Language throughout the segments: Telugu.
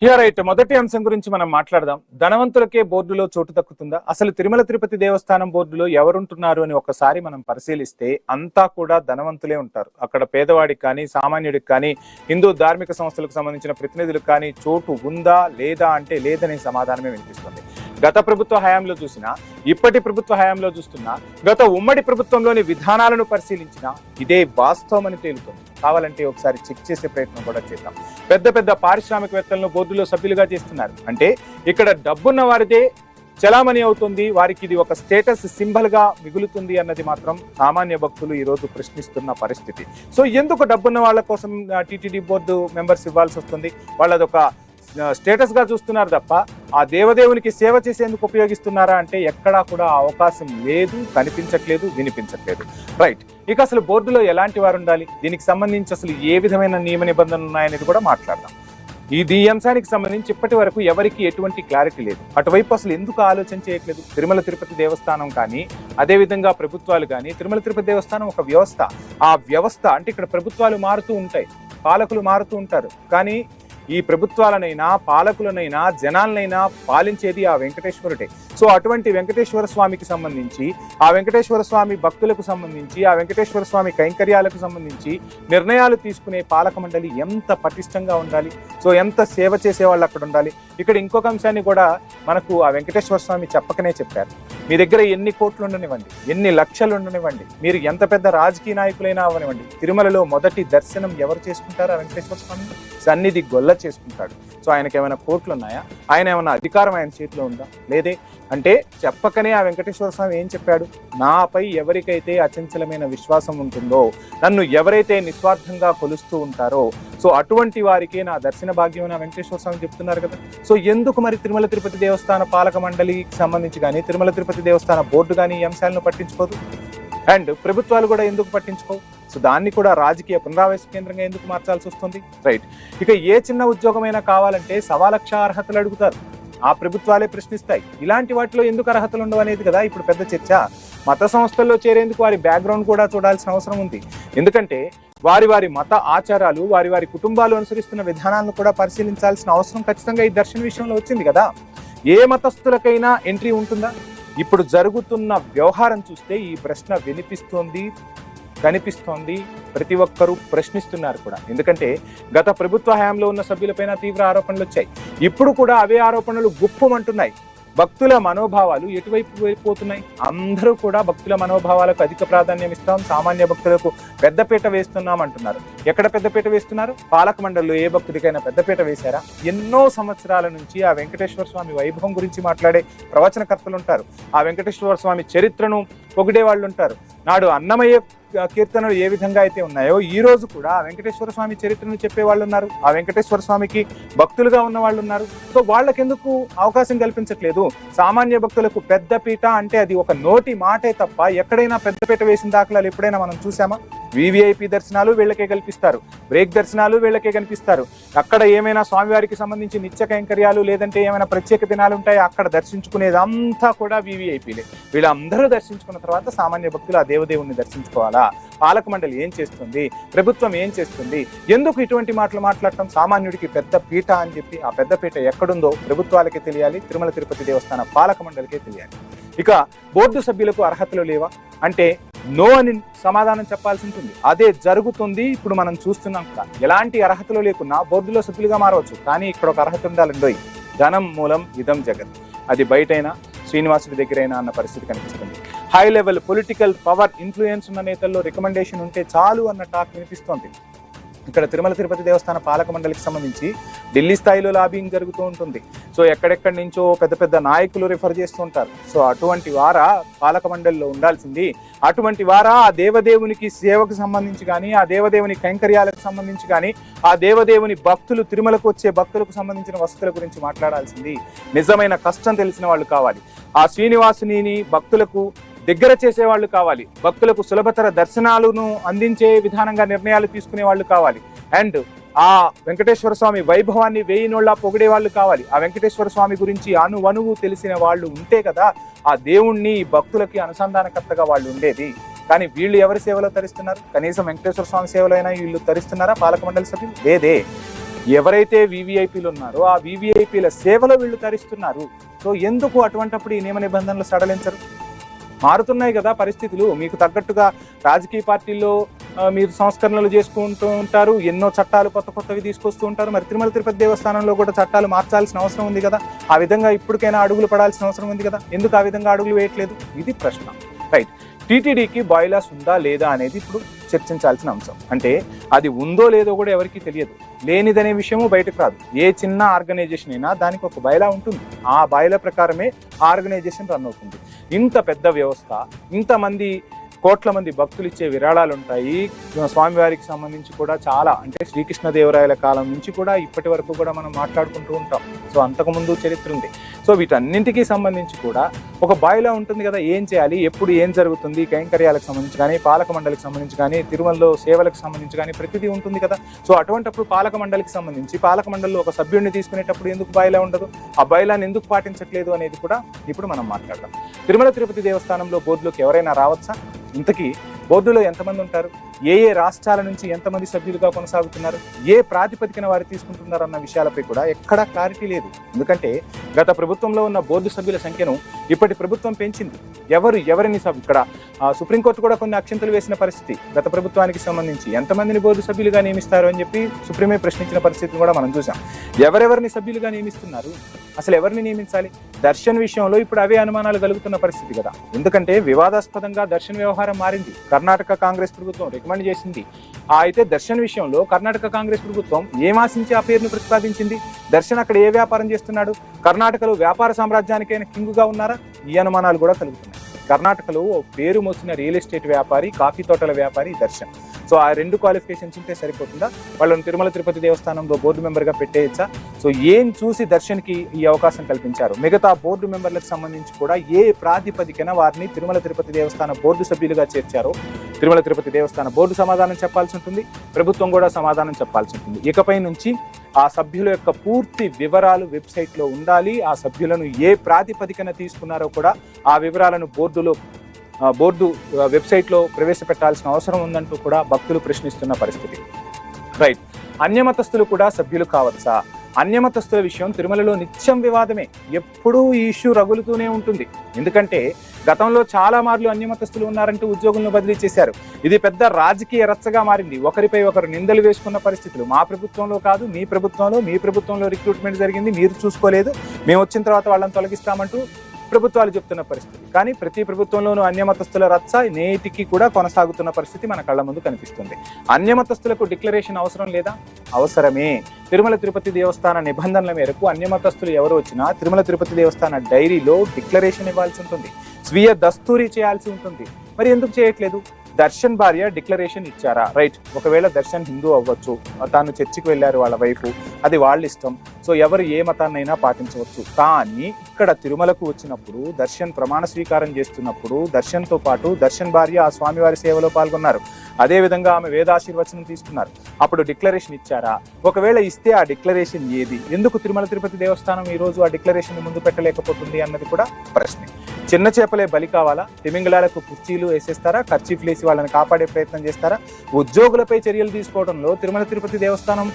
రైట్. మొదటి అంశం గురించి మనం మాట్లాడదాం. ధనవంతులకే బోర్డులో చోటు దక్కుతుందా? అసలు తిరుమల తిరుపతి దేవస్థానం బోర్డులో ఎవరుంటున్నారు అని ఒకసారి మనం పరిశీలిస్తే అంతా కూడా ధనవంతులే ఉంటారు. అక్కడ పేదవాడికి కానీ, సామాన్యుడికి కానీ, హిందూ ధార్మిక సంస్థలకు సంబంధించిన ప్రతినిధులకు కానీ చోటు ఉందా లేదా అంటే లేదనే సమాధానమే వినిపిస్తుంది. గత ప్రభుత్వ హయాంలో చూసినా, ఇప్పటి ప్రభుత్వ హయాంలో చూస్తున్నా, గత ఉమ్మడి ప్రభుత్వంలోని విధానాలను పరిశీలించినా ఇదే వాస్తవమని తేలుతుంది. కావాలంటే ఒకసారి చెక్ చేసే ప్రయత్నం కూడా చేద్దాం. పెద్ద పెద్ద పారిశ్రామికవేత్తలను బోర్డులో సభ్యులుగా చేస్తున్నారు. అంటే ఇక్కడ డబ్బున్న వారిదే చలామణి అవుతుంది, వారికి ఇది ఒక స్టేటస్ సింబల్ గా మిగులుతుంది అన్నది మాత్రం సామాన్య భక్తులు ఈ రోజు ప్రశ్నిస్తున్న పరిస్థితి. సో ఎందుకు డబ్బున్న వాళ్ళ కోసం టీటీడీ బోర్డు మెంబర్స్ ఇవ్వాల్సి వస్తుంది? వాళ్ళదొక స్టేటస్ గా చూస్తున్నారు తప్ప ఆ దేవదేవునికి సేవ చేసేందుకు ఉపయోగిస్తున్నారా అంటే ఎక్కడా కూడా అవకాశం లేదు, కనిపించట్లేదు, వినిపించట్లేదు. రైట్. ఇక అసలు బోర్డులో ఎలాంటి వారు ఉండాలి, దీనికి సంబంధించి అసలు ఏ విధమైన నియమ నిబంధనలు ఉన్నాయనేది కూడా మాట్లాడదాం. ఈ అంశానికి సంబంధించి ఇప్పటి వరకు ఎవరికి ఎటువంటి క్లారిటీ లేదు. అటువైపు అసలు ఎందుకు ఆలోచన చేయట్లేదు? తిరుమల తిరుపతి దేవస్థానం కానీ, అదేవిధంగా ప్రభుత్వాలు కానీ, తిరుమల తిరుపతి దేవస్థానం ఒక వ్యవస్థ. ఆ వ్యవస్థ అంటే ఇక్కడ ప్రభుత్వాలు మారుతూ ఉంటాయి, పాలకులు మారుతూ ఉంటారు, కానీ ఈ ప్రభుత్వాలనైనా, పాలకులనైనా, జనాలనైనా పాలించేది ఆ వెంకటేశ్వరుడే. సో అటువంటి వెంకటేశ్వర స్వామికి సంబంధించి, ఆ వెంకటేశ్వర స్వామి భక్తులకు సంబంధించి, ఆ వెంకటేశ్వర స్వామి కైంకర్యాలకు సంబంధించి నిర్ణయాలు తీసుకునే పాలక మండలి ఎంత పటిష్టంగా ఉండాలి, సో ఎంత సేవ చేసే వాళ్ళు అక్కడ ఉండాలి. ఇక్కడ ఇంకొక అంశాన్ని కూడా మనకు ఆ వెంకటేశ్వర స్వామి చెప్పకనే చెప్పారు. మీ దగ్గర ఎన్ని కోట్లు ఉండనివ్వండి, ఎన్ని లక్షలు ఉండనివ్వండి, మీరు ఎంత పెద్ద రాజకీయ నాయకులైనా అవనివ్వండి, తిరుమలలో మొదటి దర్శనం ఎవరు చేసుకుంటారు? ఆ వెంకటేశ్వర స్వామి సన్నిధి గొల్ల చేసుకుంటాడు. సో ఆయనకి ఏమైనా కోట్లు ఉన్నాయా? ఆయన ఏమైనా అధికారం ఆయన చేతిలో ఉందా? లేదే. అంటే చెప్పకనే ఆ వెంకటేశ్వర స్వామి ఏం చెప్పాడు? నాపై ఎవరికైతే అచంచలమైన విశ్వాసం ఉంటుందో, నన్ను ఎవరైతే నిస్వార్థంగా కొలుస్తూ ఉంటారో, సో అటువంటి వారికి నా దర్శన భాగ్యం అని వెంకటేశ్వర స్వామి చెప్తున్నారు కదా. సో ఎందుకు మరి తిరుమల తిరుపతి దేవస్థాన పాలక మండలికి సంబంధించి కానీ, తిరుమల తిరుపతి దేవస్థాన బోర్డు కానీ ఈ అంశాలను పట్టించుకోదు? అండ్ ప్రభుత్వాలు కూడా ఎందుకు పట్టించుకోవు? సో దాన్ని కూడా రాజకీయ పునరావాస కేంద్రంగా ఎందుకు మార్చాల్సి వస్తుంది? రైట్. ఇక ఏ చిన్న ఉద్యోగమైనా కావాలంటే 1,00,000 అర్హతలు అడుగుతారు, ఆ ప్రభుత్వాలే ప్రశ్నిస్తాయి. ఇలాంటి వాటిలో ఎందుకు అర్హతలు ఉండవు అనేది కదా ఇప్పుడు పెద్ద చర్చ. మత సంస్థల్లో చేరేందుకు వారి బ్యాక్గ్రౌండ్ కూడా చూడాల్సిన అవసరం ఉంది. ఎందుకంటే వారి మత ఆచారాలు, వారి కుటుంబాలు అనుసరిస్తున్న విధానాలను కూడా పరిశీలించాల్సిన అవసరం ఖచ్చితంగా ఈ దర్శన విషయంలో వచ్చింది కదా. ఏ మతస్థులకైనా ఎంట్రీ ఉంటుందా? ఇప్పుడు జరుగుతున్న వ్యవహారం చూస్తే ఈ ప్రశ్న వినిపిస్తోంది, కనిపిస్తోంది, ప్రతి ఒక్కరూ ప్రశ్నిస్తున్నారు కూడా. ఎందుకంటే గత ప్రభుత్వ హయాంలో ఉన్న సభ్యులపైన తీవ్ర ఆరోపణలు వచ్చాయి. ఇప్పుడు కూడా అవే ఆరోపణలు గుప్పమంటున్నాయి. భక్తుల మనోభావాలు ఎటువైపు వెళ్ళిపోతున్నాయి? అందరూ కూడా భక్తుల మనోభావాలకు అధిక ప్రాధాన్యం ఇస్తాం, సామాన్య భక్తులకు పెద్దపీట వేస్తున్నాం అంటున్నారు. ఎక్కడ పెద్దపీట వేస్తున్నారు? పాలక మండలిలో ఏ భక్తుడికైనా పెద్దపీట వేశారా? ఎన్నో సంవత్సరాల నుంచి ఆ వెంకటేశ్వర స్వామి వైభవం గురించి మాట్లాడే ప్రవచనకర్తలు ఉంటారు, ఆ వెంకటేశ్వర స్వామి చరిత్రను పొగిడే వాళ్ళు ఉంటారు. నాడు అన్నమయ్య కీర్తనలు ఏ విధంగా అయితే ఉన్నాయో ఈ రోజు కూడా ఆ వెంకటేశ్వర స్వామి చరిత్రను చెప్పే వాళ్ళు ఉన్నారు, ఆ వెంకటేశ్వర స్వామికి భక్తులుగా ఉన్న వాళ్ళు ఉన్నారు. సో వాళ్ళకెందుకు అవకాశం కల్పించట్లేదు? సామాన్య భక్తులకు పెద్దపీట అంటే అది ఒక నోటి మాటే తప్ప ఎక్కడైనా పెద్దపీట వేసిన దాఖలాలు ఎప్పుడైనా మనం చూసామా? వివిఐపి దర్శనాలు వీళ్ళకే కల్పిస్తారు, బ్రేక్ దర్శనాలు వీళ్ళకే కనిపిస్తారు. అక్కడ ఏమైనా స్వామివారికి సంబంధించి నిత్య కైంకర్యాలు లేదంటే ఏమైనా ప్రత్యేక దినాలు ఉంటాయి, అక్కడ దర్శించుకునేది అంతా కూడా వివిఐపీలే. వీళ్ళందరూ దర్శించుకున్న తర్వాత సామాన్య భక్తులు ఆ దేవదేవుణ్ణి దర్శించుకోవాలా? పాలక మండలి ఏం చేస్తుంది? ప్రభుత్వం ఏం చేస్తుంది? ఎందుకు ఇటువంటి మాటలు మాట్లాడటం? సామాన్యుడికి పెద్ద పీట అని చెప్పి ఆ పెద్ద పీట ఎక్కడుందో ప్రభుత్వాలకే తెలియాలి, తిరుమల తిరుపతి దేవస్థాన పాలక మండలికే తెలియాలి. ఇక బోర్డు సభ్యులకు అర్హతలు లేవా అంటే నో అని సమాధానం చెప్పాల్సి ఉంటుంది. అదే జరుగుతుంది. ఇప్పుడు మనం చూస్తున్నాం కదా, ఎలాంటి అర్హతలు లేకున్నా బోర్డులో సభ్యులుగా మారవచ్చు. కానీ ఇక్కడ ఒక అర్హత ఉండాలండి, ధనం మూలం ఇదం జగత్. అది బయటైనా శ్రీనివాసుడి దగ్గరైనా అన్న పరిస్థితి కనిపిస్తుంది. High level political power, influence ఉన్న నేతల్లో రికమెండేషన్ ఉంటే చాలు అన్న టాక్ వినిపిస్తోంది. ఇక్కడ తిరుమల తిరుపతి దేవస్థాన పాలక మండలికి సంబంధించి ఢిల్లీ స్థాయిలో లాబింగ్ జరుగుతూ ఉంటుంది. సో ఎక్కడెక్కడి నుంచో పెద్ద పెద్ద నాయకులు రిఫర్ చేస్తూ ఉంటారు. సో అటువంటి వారా పాలక మండలిలో ఉండాల్సింది? అటువంటి వారా ఆ దేవదేవునికి సేవకు సంబంధించి కానీ, ఆ దేవదేవుని కైంకర్యాలకు సంబంధించి కానీ, ఆ దేవదేవుని భక్తులు తిరుమలకు వచ్చే భక్తులకు సంబంధించిన వసతుల గురించి మాట్లాడాల్సింది? నిజమైన కష్టం తెలిసిన వాళ్ళు కావాలి, ఆ శ్రీనివాసుని భక్తులకు దగ్గర చేసేవాళ్ళు కావాలి, భక్తులకు సులభతర దర్శనాలను అందించే విధానంగా నిర్ణయాలు తీసుకునే వాళ్ళు కావాలి. అండ్ ఆ వెంకటేశ్వర స్వామి వైభవాన్ని 1000 నోళ్ళ పొగిడే వాళ్ళు కావాలి. ఆ వెంకటేశ్వర స్వామి గురించి అణువణువు తెలిసిన వాళ్ళు ఉంటే కదా ఆ దేవుణ్ణి భక్తులకి అనుసంధానకర్తగా వాళ్ళు ఉండేది. కానీ వీళ్ళు ఎవరి సేవలో తరిస్తున్నారు? కనీసం వెంకటేశ్వర స్వామి సేవలో అయినా వీళ్ళు తరిస్తున్నారా పాలక మండలి సభ్యులు? లేదే. ఎవరైతే వివిఐపీలు ఉన్నారో ఆ వివిఐపీల సేవలో వీళ్ళు తరిస్తున్నారు. సో ఎందుకు అటువంటప్పుడు ఈ నియమ నిబంధనలు సడలించరు? మారుతున్నాయి కదా పరిస్థితులు, మీకు తగ్గట్టుగా రాజకీయ పార్టీల్లో మీరు సంస్కరణలు చేసుకుంటూ ఉంటారు, ఎన్నో చట్టాలు కొత్త కొత్తవి తీసుకొస్తూ ఉంటారు. మరి తిరుమల తిరుపతి దేవస్థానంలో కూడా చట్టాలు మార్చాల్సిన అవసరం ఉంది కదా, ఆ విధంగా ఇప్పటికైనా అడుగులు పడాల్సిన అవసరం ఉంది కదా, ఎందుకు ఆ విధంగా అడుగులు వేయట్లేదు? ఇది ప్రశ్న. రైట్. టీటీడీకి బాయిలాస్ ఉందా లేదా అనేది ఇప్పుడు చర్చించాల్సిన అంశం. అంటే అది ఉందో లేదో కూడా ఎవరికీ తెలియదు, లేనిదనే విషయము బయటకు రాదు. ఏ చిన్న ఆర్గనైజేషన్ అయినా దానికి ఒక బైలా ఉంటుంది, ఆ బైలా ప్రకారమే ఆర్గనైజేషన్ రన్ అవుతుంది. ఇంత పెద్ద వ్యవస్థ, ఇంతమంది కోట్ల మంది భక్తులు ఇచ్చే విరాళాలు ఉంటాయి. స్వామివారికి సంబంధించి కూడా చాలా, అంటే శ్రీకృష్ణదేవరాయల కాలం నుంచి కూడా ఇప్పటి వరకు కూడా మనం మాట్లాడుకుంటూ ఉంటాం. సో అంతకుముందు చరిత్ర ఉంది. సో వీటన్నింటికి సంబంధించి కూడా ఒక బాయిలా ఉంటుంది కదా, ఏం చేయాలి, ఎప్పుడు ఏం జరుగుతుంది, కైంకర్యాలకు సంబంధించి కానీ, పాలక మండలికి సంబంధించి కానీ, తిరుమలలో సేవలకు సంబంధించి కానీ ప్రతిదీ ఉంటుంది కదా. సో అటువంటిప్పుడు పాలక మండలికి సంబంధించి పాలక మండలిలో ఒక సభ్యుడిని తీసుకునేటప్పుడు ఎందుకు బాయిలా ఉండదు, ఆ బాయిలాని ఎందుకు పాటించట్లేదు అనేది కూడా ఇప్పుడు మనం మాట్లాడదాం. తిరుమల తిరుపతి దేవస్థానంలో బోర్డులోకి ఎవరైనా రావచ్చా? ఇంతకీ బోర్డులో ఎంతమంది ఉంటారు, ఏ ఏ రాష్ట్రాల నుంచి ఎంతమంది సభ్యులుగా కొనసాగుతున్నారు, ఏ ప్రాతిపదికన వారు తీసుకుంటున్నారు అన్న విషయాలపై కూడా ఎక్కడా క్లారిటీ లేదు. ఎందుకంటే గత ప్రభుత్వంలో ఉన్న బోర్డు సభ్యుల సంఖ్యను ఇప్పటి ప్రభుత్వం పెంచింది. ఎవరిని ఇక్కడ సుప్రీంకోర్టు కూడా కొన్ని అక్షంతలు వేసిన పరిస్థితి. గత ప్రభుత్వానికి సంబంధించి ఎంతమందిని బోర్డు సభ్యులుగా నియమిస్తారు అని చెప్పి సుప్రీమే ప్రశ్నించిన పరిస్థితిని కూడా మనం చూసాం. ఎవరెవరిని సభ్యులుగా నియమిస్తున్నారు, అసలు ఎవరిని నియమించాలి? దర్శన్ విషయంలో ఇప్పుడు అవే అనుమానాలు కలుగుతున్న పరిస్థితి కదా. ఎందుకంటే వివాదాస్పదంగా దర్శన్ వ్యవహారం మారింది. కర్ణాటక కాంగ్రెస్ ప్రభుత్వం రికమెండ్ చేసింది. అయితే దర్శన్ విషయంలో కర్ణాటక కాంగ్రెస్ ప్రభుత్వం ఏం ఆశించి ఆ పేరును ప్రతిపాదించింది? దర్శన్ అక్కడ ఏ వ్యాపారం చేస్తున్నాడు? కర్ణాటకలో వ్యాపార సామ్రాజ్యానికైనా కింగుగా ఉన్నారా? ఈ అనుమానాలు కూడా కలుగుతున్నాయి. కర్ణాటకలో పేరు మోసిన రియల్ ఎస్టేట్ వ్యాపారి, కాఫీ తోటల వ్యాపారి దర్శన్. సో ఆ 2 క్వాలిఫికేషన్స్ ఉంటే సరిపోతుందా? వాళ్ళని తిరుమల తిరుపతి దేవస్థానంలో బోర్డు మెంబర్గా పెట్టేయచ్చా? సో ఏం చూసి దర్శన్కి ఈ అవకాశం కల్పించారు? మిగతా బోర్డు మెంబర్లకు సంబంధించి కూడా ఏ ప్రాతిపదికన వారిని తిరుమల తిరుపతి దేవస్థాన బోర్డు సభ్యులుగా చేర్చారో తిరుమల తిరుపతి దేవస్థాన బోర్డు సమాధానం చెప్పాల్సి ఉంటుంది, ప్రభుత్వం కూడా సమాధానం చెప్పాల్సి ఉంటుంది. ఇకపై నుంచి ఆ సభ్యుల యొక్క పూర్తి వివరాలు వెబ్సైట్లో ఉండాలి. ఆ సభ్యులను ఏ ప్రాతిపదికన తీసుకున్నారో కూడా ఆ వివరాలను బోర్డు వెబ్సైట్లో ప్రవేశపెట్టాల్సిన అవసరం ఉందంటూ కూడా భక్తులు ప్రశ్నిస్తున్న పరిస్థితి. రైట్. అన్యమతస్థులు కూడా సభ్యులు కావచ్చా? అన్యమతస్థుల విషయం తిరుమలలో నిత్యం వివాదమే. ఎప్పుడూ ఈ ఇష్యూ రగులుతూనే ఉంటుంది. ఎందుకంటే గతంలో చాలా మార్లు అన్యమతస్థులు ఉన్నారంటూ ఉద్యోగులను బదిలీ చేశారు. ఇది పెద్ద రాజకీయ రచ్చగా మారింది. ఒకరిపై ఒకరు నిందలు వేసుకున్న పరిస్థితులు. మా ప్రభుత్వంలో కాదు, మీ ప్రభుత్వంలో రిక్రూట్మెంట్ జరిగింది, మీరు చూసుకోలేదు, మేము వచ్చిన తర్వాత వాళ్ళని తొలగిస్తామంటూ ప్రభుత్వాలు చెప్తున్న పరిస్థితి. కానీ ప్రతి ప్రభుత్వంలోనూ అన్యమతస్థుల రచ్చ నేటికి కూడా కొనసాగుతున్న పరిస్థితి మన కళ్ళ ముందు కనిపిస్తుంది. అన్యమతస్థులకు డిక్లరేషన్ అవసరం లేదా? అవసరమే. తిరుమల తిరుపతి దేవస్థాన నిబంధనల మేరకు అన్యమతస్థులు ఎవరు వచ్చినా తిరుమల తిరుపతి దేవస్థాన డైరీలో డిక్లరేషన్ ఇవ్వాల్సి ఉంటుంది, స్వీయ దస్తూరి చేయాల్సి ఉంటుంది. మరి ఎందుకు చేయట్లేదు? దర్శన్ భార్య డిక్లరేషన్ ఇచ్చారా? రైట్. ఒకవేళ దర్శన్ హిందూ అవ్వచ్చు, తాను చర్చికి వెళ్ళారు వాళ్ళ వైపు, అది వాళ్ళ ఇష్టం. సో ఎవరు ఏ మతాన్నైనా పాటించవచ్చు. కానీ ఇక్కడ తిరుమలకు వచ్చినప్పుడు దర్శన్ ప్రమాణ స్వీకారం చేస్తున్నప్పుడు దర్శన్తో పాటు దర్శన్ భార్య ఆ స్వామివారి సేవలో పాల్గొన్నారు. అదేవిధంగా ఆమె వేదాశీర్వచనం తీసుకున్నారు. అప్పుడు డిక్లరేషన్ ఇచ్చారా? ఒకవేళ ఇస్తే ఆ డిక్లరేషన్ ఏది? ఎందుకు తిరుమల తిరుపతి దేవస్థానం ఈ రోజు ఆ డిక్లరేషన్ ముందు పెట్టలేకపోతుంది అన్నది కూడా ప్రశ్నే. చిన్న చేపలే బలి కావాలా? తిమింగళాలకు కుర్చీలు వేసేస్తారా? కర్చీఫ్లు వేసి వాళ్ళని కాపాడే ప్రయత్నం చేస్తారా? ఉద్యోగులపై చర్యలు తీసుకోవడంలో తిరుమల తిరుపతి దేవస్థానం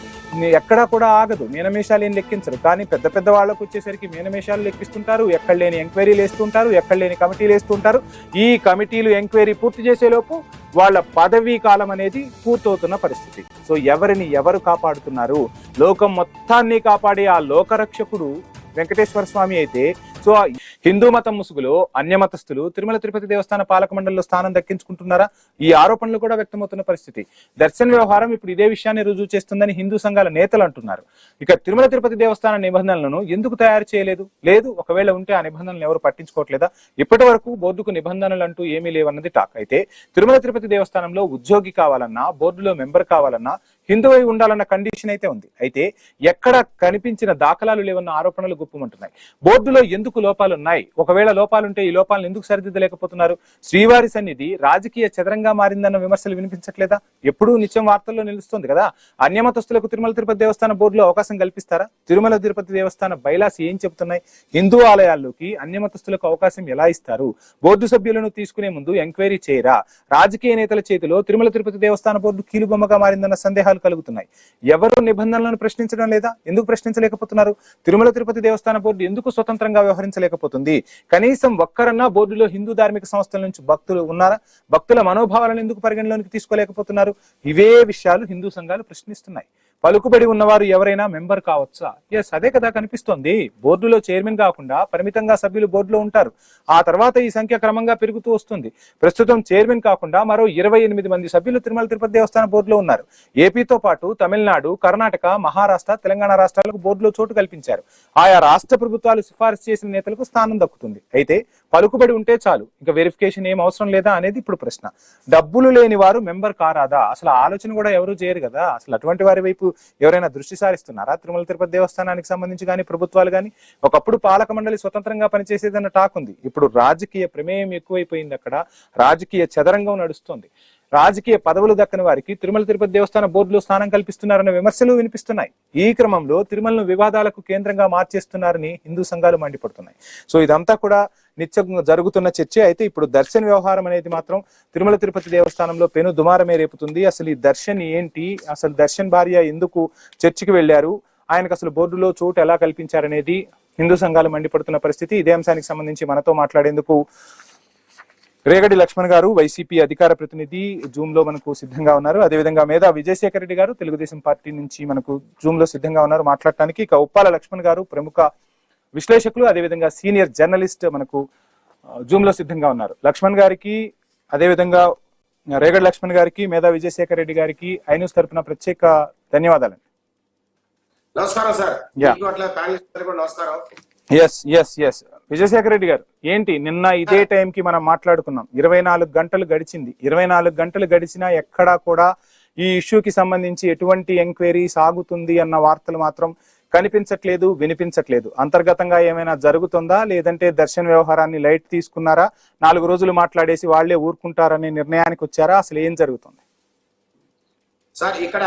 ఎక్కడా కూడా ఆగదు. మీనమేషాలు ఏం లెక్కించరు. కానీ పెద్ద పెద్ద వాళ్ళకు వచ్చేసరికి మీనమేషాలు లెక్కిస్తుంటారు, ఎక్కడ లేని ఎంక్వైరీలు వేస్తుంటారు, ఎక్కడ లేని కమిటీలు వేస్తుంటారు. ఈ కమిటీలు ఎంక్వైరీ పూర్తి చేసేలోపు వాళ్ళ పదవీ కాలం అనేది పూర్తవుతున్న పరిస్థితి. సో ఎవరిని ఎవరు కాపాడుతున్నారు? లోకం మొత్తాన్ని కాపాడే ఆ లోకరక్షకుడు వెంకటేశ్వర స్వామి అయితే, సో హిందూ మతం ముసుగులో అన్యమతస్థులు తిరుమల తిరుపతి దేవస్థాన పాలక మండలిలో స్థానం దక్కించుకుంటున్నారా? ఈ ఆరోపణలు కూడా వ్యక్తమవుతున్న పరిస్థితి. దర్శన్ వ్యవహారం ఇప్పుడు ఇదే విషయాన్ని రుజువు చేస్తుందని హిందూ సంఘాల నేతలు అంటున్నారు. ఇక తిరుమల తిరుపతి దేవస్థాన నిబంధనలను ఎందుకు తయారు చేయలేదు? లేదు, ఒకవేళ ఉంటే ఆ నిబంధనలు ఎవరు పట్టించుకోవట్లేదా? ఇప్పటి వరకు బోర్డుకు నిబంధనలు అంటూ ఏమీ లేవన్నది టాక్. అయితే తిరుమల తిరుపతి దేవస్థానంలో ఉద్యోగి కావాలన్నా, బోర్డులో మెంబర్ కావాలన్నా హిందువై ఉండాలన్న కండిషన్ అయితే ఉంది. అయితే ఎక్కడ కనిపించిన దాఖలాలు లేవన్న ఆరోపణలు గుప్పమంటున్నాయి. బోర్డులో ఎందుకు లోపాలు ఉన్నాయి? ఒకవేళ లోపాలుంటే ఈ లోపాలను ఎందుకు సరిదిద్దలేకపోతున్నారు? శ్రీవారి సన్నిధి రాజకీయ చదరంగా మారిందన్న విమర్శలు వినిపించట్లేదా? ఎప్పుడూ నిత్యం వార్తల్లో నిలుస్తుంది కదా. అన్యమతస్థులకు తిరుమల తిరుపతి దేవస్థాన బోర్డులో అవకాశం కల్పిస్తారా? తిరుమల తిరుపతి దేవస్థాన బైలాస్ ఏం చెబుతున్నాయి? హిందూ ఆలయాల్లోకి అన్యమతస్థులకు అవకాశం ఎలా ఇస్తారు? బోర్డు సభ్యులను తీసుకునే ముందు ఎంక్వైరీ చేయరా? రాజకీయ నేతల చేతిలో తిరుమల తిరుపతి దేవస్థాన బోర్డు కీలుబొమ్మగా మారిందన్న సందేహాలు సందేహాలు కలుగుతున్నాయి. ఎవరు నిబంధనలను ప్రశ్నించడం లేదా? ఎందుకు ప్రశ్నించలేకపోతున్నారు? తిరుమల తిరుపతి దేవస్థాన బోర్డు ఎందుకు స్వతంత్రంగా వ్యవహరించలేకపోతుంది? కనీసం ఒక్కరన్నా బోర్డులో హిందూ ధార్మిక సంస్థల నుంచి భక్తులు ఉన్నారా? భక్తుల మనోభావాలను ఎందుకు పరిగణలోనికి తీసుకోలేకపోతున్నారు? ఇవే విషయాలు హిందూ సంఘాలు ప్రశ్నిస్తున్నాయి. పలుకుబడి ఉన్నవారు ఎవరైనా మెంబర్ కావచ్చా? ఎస్, అదే కదా కనిపిస్తోంది. బోర్డులో చైర్మన్ కాకుండా పరిమితంగా సభ్యులు బోర్డులో ఉంటారు. ఆ తర్వాత ఈ సంఖ్య క్రమంగా పెరుగుతూ వస్తుంది. ప్రస్తుతం చైర్మన్ కాకుండా మరో 28 మంది సభ్యులు తిరుమల తిరుపతి దేవస్థాన బోర్డులో ఉన్నారు. ఏపీతో పాటు తమిళనాడు, కర్ణాటక, మహారాష్ట్ర, తెలంగాణ రాష్ట్రాలకు బోర్డులో చోటు కల్పించారు. ఆయా రాష్ట్ర ప్రభుత్వాలు సిఫారసు చేసిన నేతలకు స్థానం దక్కుతుంది. అయితే పలుకుబడి ఉంటే చాలు, ఇంకా వెరిఫికేషన్ ఏం అవసరం లేదా అనేది ఇప్పుడు ప్రశ్న. డబ్బులు లేని వారు మెంబర్ కారాదా? అసలు ఆలోచన కూడా ఎవరు చేయరు కదా. అసలు అటువంటి వారి వైపు ఎవరైనా దృష్టి సారిస్తున్నారా? తిరుమల తిరుపతి దేవస్థానానికి సంబంధించి కానీ ప్రభుత్వాలు కానీ. ఒకప్పుడు పాలక మండలి స్వతంత్రంగా పనిచేసేదన్న టాక్ ఉంది. ఇప్పుడు రాజకీయ ప్రమేయం ఎక్కువైపోయింది. అక్కడ రాజకీయ చదరంగం నడుస్తుంది. రాజకీయ పదవులు దక్కని వారికి తిరుమల తిరుపతి దేవస్థాన బోర్డులో స్థానం కల్పిస్తున్నారన్న విమర్శలు వినిపిస్తున్నాయి. ఈ క్రమంలో తిరుమలను వివాదాలకు కేంద్రంగా మార్చేస్తున్నారని హిందూ సంఘాలు మండిపడుతున్నాయి. సో ఇదంతా కూడా నిత్యం జరుగుతున్న చర్చ. అయితే ఇప్పుడు దర్శన్ వ్యవహారం అనేది మాత్రం తిరుమల తిరుపతి దేవస్థానంలో పెను దుమారమే రేపుతుంది. అసలు ఈ దర్శన్ ఏంటి? అసలు దర్శన్ భార్య ఎందుకు చర్చికి వెళ్లారు? ఆయనకు అసలు బోర్డులో చోటు ఎలా కల్పించారనేది హిందూ సంఘాలు మండిపడుతున్న పరిస్థితి. ఇదే అంశానికి సంబంధించి మనతో మాట్లాడేందుకు రేగడి లక్ష్మణ్ గారు, వైసీపీ అధికార ప్రతినిధి, జూమ్ లో మనకు సిద్ధంగా ఉన్నారు. అదేవిధంగా మేధా విజయశేఖర రెడ్డి గారు తెలుగుదేశం పార్టీ నుంచి మనకు జూమ్ లో సిద్ధంగా ఉన్నారు మాట్లాడటానికి. ఇక ఉప్పాల లక్ష్మణ్ గారు ప్రముఖ విశ్లేషకులు, అదేవిధంగా సీనియర్ జర్నలిస్ట్ మనకు జూమ్ లో సిద్ధంగా ఉన్నారు. లక్ష్మణ్ గారికి, అదేవిధంగా రేగడి లక్ష్మణ్ గారికి, మేధా విజయశేఖర రెడ్డి గారికి ఐన్యూస్ తరపున ప్రత్యేక ధన్యవాదాలు. నమస్కారం సార్. నమస్కారం. Yes yes yes Vijayasekhara Reddy గారు, ఏంటి నిన్న ఇదే టైంకి మనం మాట్లాడుకున్నాం. 24 గంటలు గడిచింది. 24 గంటలు గడిచినా ఎక్కడా కూడా ఈ ఇష్యూకి సంబంధించి ఎటువంటి ఎంక్వైరీ సాగుతుంది అన్న వార్తలు మాత్రం కనిపించట్లేదు, వినిపించట్లేదు. అంతర్గతంగా ఏమైనా జరుగుతుందా, లేదంటే దర్శన్ వ్యవహారాన్ని లైట్ తీసుకున్నారా, 4 రోజులు మాట్లాడేసి వాళ్లే ఊరుకుంటారనే నిర్ణయానికి వచ్చారా? అసలు ఏం జరుగుతుంది సార్? ఇక్కడ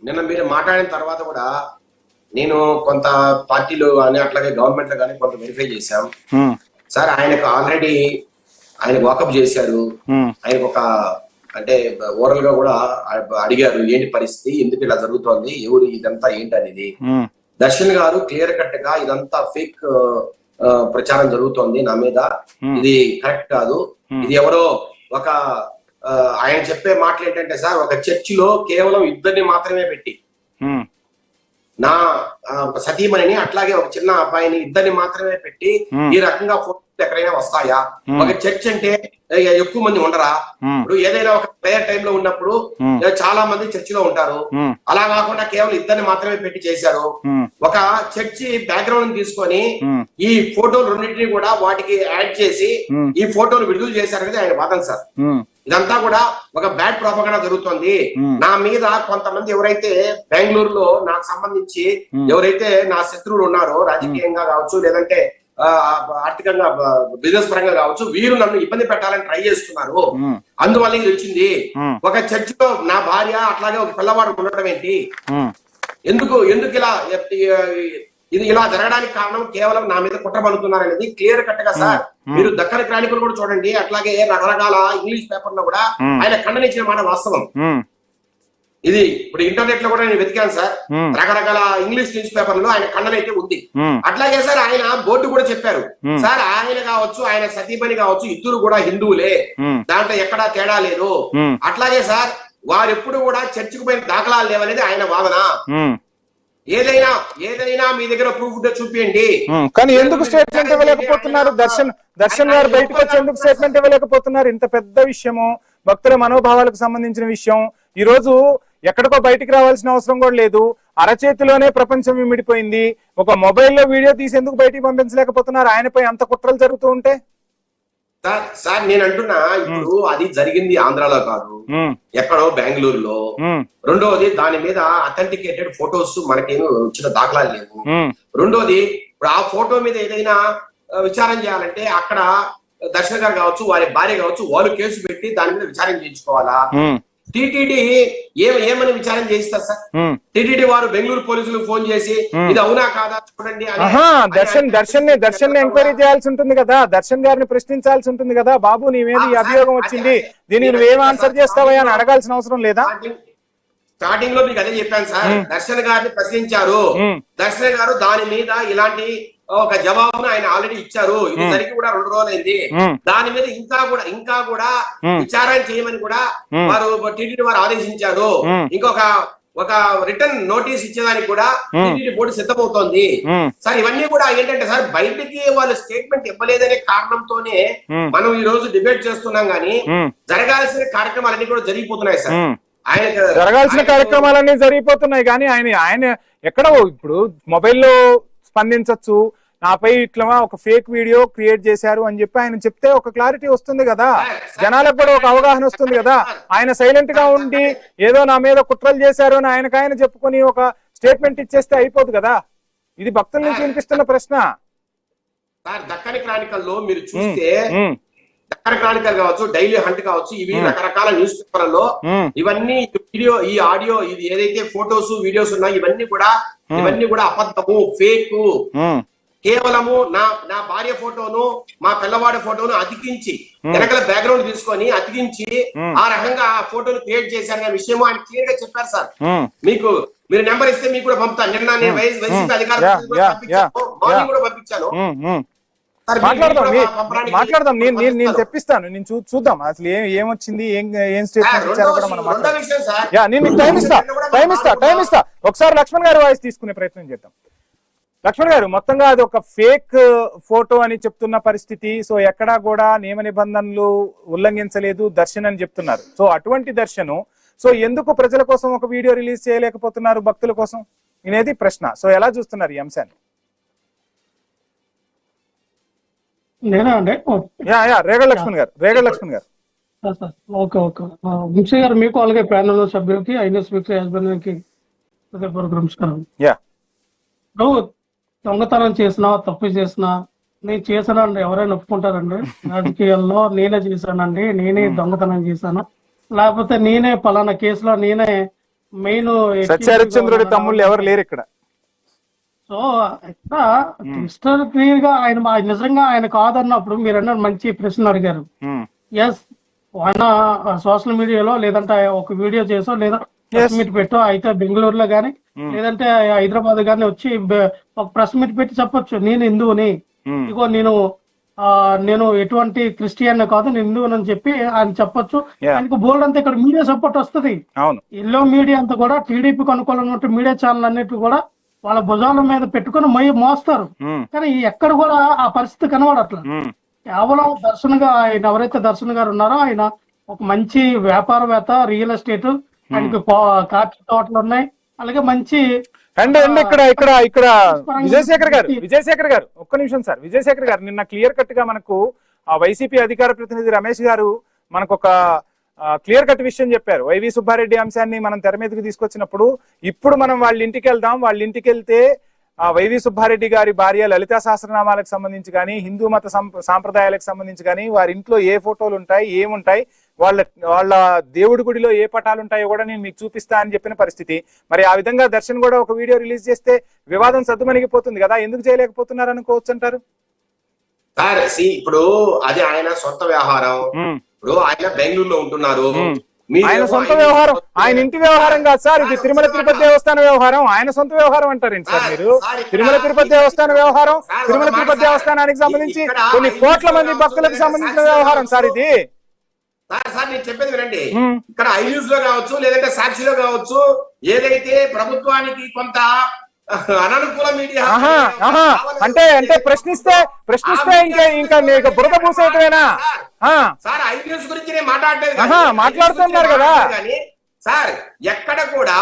నిన్న మీరు మాట్లాడిన తర్వాత కూడా నేను కొంత పార్టీలు కానీ అట్లాగే గవర్నమెంట్ లో కానీ కొంత వెరిఫై చేశాం సార్. ఆయనకు ఆల్రెడీ ఆయన వాకప్ చేశారు. ఆయనకు ఒక అంటే ఓవరాల్ గా కూడా అడిగారు ఏంటి పరిస్థితి, ఎందుకు ఇలా జరుగుతోంది, ఎవరు ఇదంతా ఏంటి అనేది. దర్శన్ గారు క్లియర్ కట్ గా ఇదంతా ఫేక్ ప్రచారం జరుగుతోంది నా మీద, ఇది కరెక్ట్ కాదు, ఇది ఎవరో ఒక ఆయన చెప్పే మాటలు ఏంటంటే సార్, ఒక చర్చిలో కేవలం ఇద్దరిని మాత్రమే పెట్టి నా సతీమణిని అట్లాగే ఒక చిన్న అబ్బాయిని ఇద్దరిని మాత్రమే పెట్టి ఈ రకంగా ఫోటోలు ఎక్కడైనా వస్తాయా? ఒక చర్చ్ అంటే ఎక్కువ మంది ఉండరా? ఇప్పుడు ఏదైనా ఒక ప్రేయర్ టైమ్ లో ఉన్నప్పుడు చాలా మంది చర్చిలో ఉంటారు. అలా కాకుండా కేవలం ఇద్దరిని మాత్రమే పెట్టి చేశారు. ఒక చర్చి బ్యాక్గ్రౌండ్ తీసుకొని ఈ ఫోటోలు రెండింటినీ కూడా వాటికి యాడ్ చేసి ఈ ఫోటోలు విడుదల చేశారు అనేది ఆయన వాదన సార్. ఇదంతా కూడా ఒక బ్యాడ్ ప్రోపగండా జరుగుతోంది. నా మీద కొంతమంది ఎవరైతే బెంగళూరులో నాకు సంబంధించి ఎవరైతే నా శత్రువులు ఉన్నారో, రాజకీయంగా కావచ్చు లేదంటే ఆర్థికంగా బిజినెస్ పరంగా కావచ్చు, వీరు నన్ను ఇబ్బంది పెట్టాలని ట్రై చేస్తున్నారు. అందువల్ల ఇది వచ్చింది. ఒక చర్చిలో నా భార్య అట్లాగే ఒక పిల్లవాడు ఉండటం ఏంటి? ఎందుకు ఇలా ఇది ఇలా జరగడానికి కారణం కేవలం నా మీద కుట్ర పలుకుతున్నారు అనేది క్లియర్ కట్ గా సార్. మీరు దక్కన్ క్రానికల్ కూడా చూడండి, అట్లాగే రకరకాల ఇంగ్లీష్ పేపర్ లో కూడా ఆయన ఖండనించిన మాట వాస్తవం. ఇది ఇప్పుడు ఇంటర్నెట్ లో కూడా నేను వెతికాను సార్, రకరకాల ఇంగ్లీష్ న్యూస్ పేపర్ లో ఆయన ఖండన అయితే ఉంది. అట్లాగే సార్ ఆయన బోర్డు కూడా చెప్పారు సార్, ఆయన కావచ్చు ఆయన సతీమణి కావచ్చు ఇద్దరు కూడా హిందువులే, దాంట్లో ఎక్కడా తేడా లేదు. అట్లాగే సార్ వారు ఎప్పుడు కూడా చర్చికి పోయిన దాఖలాలు లేవనేది ఆయన వాదన. ఏదైనా మీ దగ్గర ప్రూఫ్ చూపించండి. కానీ ఎందుకు స్టేట్మెంట్ ఇవ్వలేకపోతున్నారు? దర్శన్ గారు బయటకు వచ్చి ఎందుకు స్టేట్మెంట్ ఇవ్వలేకపోతున్నారు? ఇంత పెద్ద విషయము, భక్తుల మనోభావాలకు సంబంధించిన విషయం, ఈ రోజు ఎక్కడికో బయటికి రావాల్సిన అవసరం కూడా లేదు. అరచేతిలోనే ప్రపంచం విమిడిపోయింది. ఒక మొబైల్లో వీడియో తీసి ఎందుకు బయటికి పంపించలేకపోతున్నారు? ఆయనపై అంత కుట్రలు జరుగుతూ ఉంటే సార్ నేను అంటున్నా, ఇప్పుడు అది జరిగింది ఆంధ్రాలో కాదు, ఎక్కడో బెంగళూరులో. రెండోది దాని మీద అథెంటికేటెడ్ ఫొటోస్ మనకేమీ వచ్చిన దాఖలాలు లేవు. రెండోది ఇప్పుడు ఆ ఫోటో మీద ఏదైనా విచారణ చేయాలంటే అక్కడ దర్శన్ గారు కావచ్చు వారి భార్య కావచ్చు వాళ్ళు కేసు పెట్టి దాని మీద విచారణ చేయించుకోవాలా? టీటీడీ ఏమని విచారణ చేయిస్తారు సార్? టీటీడీ వారు బెంగళూరు పోలీసులకు ఫోన్ చేసి ఇది అవునా కాదా చూడండి. దర్శన్ ఎంక్వైరీ చేయాల్సి ఉంటుంది కదా, దర్శన్ గారిని ప్రశ్నించాల్సి ఉంటుంది కదా. బాబు నీ మీద ఈ అభియోగం వచ్చింది, దీనికి నువ్వేం ఆన్సర్ చేస్తావా అని అడగాల్సిన అవసరం లేదా? స్టార్టింగ్ లో మీకు అదే చెప్పాను సార్. దర్శన్ గారిని ప్రశ్నించారు, దర్శన్ గారు దాని మీద ఇలాంటి ఒక జవాబును ఆయన ఆల్రెడీ ఇచ్చారు. ఇది జరిగి కూడా 2 రోజులైంది. దాని మీద ఇంకా కూడా విచారణ చేయమని కూడా వారు టీటీడీ వారు ఆదేశించారు. ఒక రిటర్న్ నోటీస్ ఇచ్చేదానికి కూడా టీటీడీ బోర్డు సిద్ధమవుతోంది సార్. ఇవన్నీ కూడా ఏంటంటే సార్, బయటికి వాళ్ళు స్టేట్మెంట్ ఇవ్వలేదనే కారణంతోనే మనం ఈ రోజు డిబేట్ చేస్తున్నాం, గానీ జరగాల్సిన కార్యక్రమాలన్నీ కూడా జరిగిపోతున్నాయి సార్. జరగాల్సిన కార్యక్రమాలన్నీ జరిగిపోతున్నాయి కానీ ఆయన ఎక్కడో ఇప్పుడు మొబైల్లో స్పందించవచ్చు, నాపై ఇట్లా ఒక ఫేక్ వీడియో క్రియేట్ చేశారు అని చెప్పి ఆయన చెప్తే ఒక క్లారిటీ వస్తుంది కదా, జనాలకు కూడా ఒక అవగాహన వస్తుంది కదా. ఆయన సైలెంట్ గా ఉండి ఏదో నా మీద కుట్రలు చేశారు అని ఆయన చెప్పుకొని ఒక స్టేట్మెంట్ ఇచ్చేస్తే అయిపోదు కదా. ఇది భక్తుల నుంచి వినిపిస్తున్న ప్రశ్న సార్. దక్కని క్రానికల్లో మీరు చూస్తే, దక్కని క్రానికల్ కావచ్చు, డైలీ హంట్ కావచ్చు, ఇవి రకరకాల న్యూస్ పేపర్లలో ఇవన్నీ వీడియో, ఈ ఆడియో, ఇది ఏదైతే ఫోటోస్ వీడియోస్ ఉన్నాయో ఇవన్నీ కూడా అబద్ధము, ఫేక్. కేవలము నా భార్య ఫోటోను, మా పిల్లవాడి ఫోటోను అతికించి వెనకల బ్యాక్గ్రౌండ్ తీసుకొని అతికించి ఆ రకంగా ఆ ఫోటోను క్రియేట్ చేశారనే విషయం ఆయన క్లియర్ గా చెప్పారు సార్. మీరు నెంబర్ ఇస్తే మీకు కూడా పంపుతాను. నిన్న నేను వైసీపీ అధికారులు మార్నింగ్ కూడా పంపించాను. మాట్లాడదాం, నేను తెప్పిస్తాను, నేను చూద్దాం అసలు ఏమొచ్చింది, ఏం స్టేట్మెంట్ ఇచ్చారో కూడా మనం నేను టైం ఇస్తా. ఒకసారి లక్ష్మణ్ గారి వాయిస్ తీసుకునే ప్రయత్నం చేద్దాం. లక్ష్మణ్ గారు, మొత్తంగా అది ఒక ఫేక్ ఫోటో అని చెప్తున్న పరిస్థితి. సో ఎక్కడా కూడా నియమ నిబంధనలు ఉల్లంఘించలేదు దర్శన్ అని చెప్తున్నారు. సో అటువంటి దర్శనం సో ఎందుకు ప్రజల కోసం ఒక వీడియో రిలీజ్ చేయలేకపోతున్నారు భక్తుల కోసం అనేది ప్రశ్న. సో ఎలా చూస్తున్నారు ఈ అంశాన్ని? రేగడ లక్ష్మణ్ గారు. ఓకే. వంశీ గారు, మీకు అలాగే ప్యానల్ సభ్యులకి, ఐన్యూస్ వీక్లీ యాజమాన్యానికి నమస్కారం. దొంగతనం చేసినా, తప్పు చేసినా, నేను చేశానండి ఎవరైనా ఒప్పుకుంటారండి? రాజకీయాల్లో నేనే చేశానండి, నేనే దొంగతనం చేశాను, లేకపోతే నేనే పలానా కేసులో నేనే మెయిన్ సత్యహరిశ్చంద్రుడి తమ్ముళ్ళు ఎవరు లేరు ఇక్కడ. సో ఇక్కడ క్రిస్టల్ క్లియర్ గా ఆయన నిజంగా ఆయన కాదన్నప్పుడు మీరు అన్నారు, మంచి ప్రశ్న అడిగారు. ఎస్, ఆయన సోషల్ మీడియాలో లేదంటే ఒక వీడియో చేసో లేదా ప్రెస్ మీట్ పెట్టో, అయితే బెంగళూరులో గానీ లేదంటే హైదరాబాద్ గానీ వచ్చి ఒక ప్రెస్ మీట్ పెట్టి చెప్పొచ్చు, నేను హిందువుని, ఇగో నేను ఎటువంటి క్రిస్టియన్ కాదు, నేను హిందువుని చెప్పి ఆయన చెప్పొచ్చు. ఆయనకు బోల్డ్ అంతా ఇక్కడ మీడియా సపోర్ట్ వస్తుంది. ఎల్లో మీడియా అంతా కూడా టీడీపీకి అనుకూలంగా మీడియా ఛానల్ అన్నిటి కూడా వాళ్ళ భుజాల మీద పెట్టుకుని మోస్తారు. కానీ ఎక్కడ కూడా ఆ పరిస్థితి కనబడట్లా. కేవలం ఆయన ఎవరైతే దర్శన్ గారు ఉన్నారో ఆయన ఒక మంచి వ్యాపారవేత్త, రియల్ ఎస్టేట్, ఆయనకి కాఫీ తోటలు ఉన్నాయి, అలాగే మంచి ఇక్కడ విజయశేఖర్ గారు ఒక్క నిమిషం సార్. విజయశేఖర్ గారు, నిన్న క్లియర్ కట్ గా మనకు వైసీపీ అధికార ప్రతినిధి రమేష్ గారు మనకు ఒక క్లియర్ కట్ విషయం చెప్పారు. వైవి సుబ్బారెడ్డి అంశాన్ని మనం తెర మీదకి తీసుకొచ్చినప్పుడు ఇప్పుడు మనం వాళ్ళ ఇంటికి వెళ్దాం, వాళ్ళ ఇంటికి వెళ్తే వైవి సుబ్బారెడ్డి గారి భార్య లలితా సహస్రనామాలకు సంబంధించి కానీ, హిందూ మత సాంప్రదాయాలకు సంబంధించి కానీ, వారి ఇంట్లో ఏ ఫోటోలు ఉంటాయి, ఏముంటాయి, వాళ్ళ దేవుడి గుడిలో ఏ పటాలు ఉంటాయో కూడా నేను మీకు చూపిస్తా అని చెప్పిన పరిస్థితి. మరి ఆ విధంగా దర్శన్ కూడా ఒక వీడియో రిలీజ్ చేస్తే వివాదం సద్దుమణిగిపోతుంది కదా, ఎందుకు చేయలేకపోతున్నారు అనుకోవచ్చు అంటారు? ఇప్పుడు అది ఆయన సొంత వ్యవహారం. ఇప్పుడు ఆయన బెంగళూరులో ఉంటున్నారు, ఆయన సొంత వ్యవహారం, ఆయన ఇంటి వ్యవహారం కాదు సార్. ఇది తిరుమల తిరుపతి దేవస్థాన వ్యవహారం, ఆయన సొంత వ్యవహారం అంటారేంటి సార్ మీరు? తిరుమల తిరుపతి దేవస్థాన వ్యవహారం, తిరుమల తిరుపతి దేవస్థానానికి సంబంధించి కొన్ని కోట్ల మంది భక్తులకు సంబంధించిన వ్యవహారం సార్ ఇది. సార్ నేను చెప్పేది వినండి, ఇక్కడ ఐన్యూస్ లో కావచ్చు, లేదంటే సాక్షిలో కావచ్చు, ఏదైతే ప్రభుత్వానికి కొంత అననుకూల మీడియా అంటే ప్రశ్నిస్తే ఇంకా నీకు బురద పూసేయటమేనా సార్? ఐన్యూస్ గురించి నేను మాట్లాడుతున్నారు కదా సార్. ఎక్కడ కూడా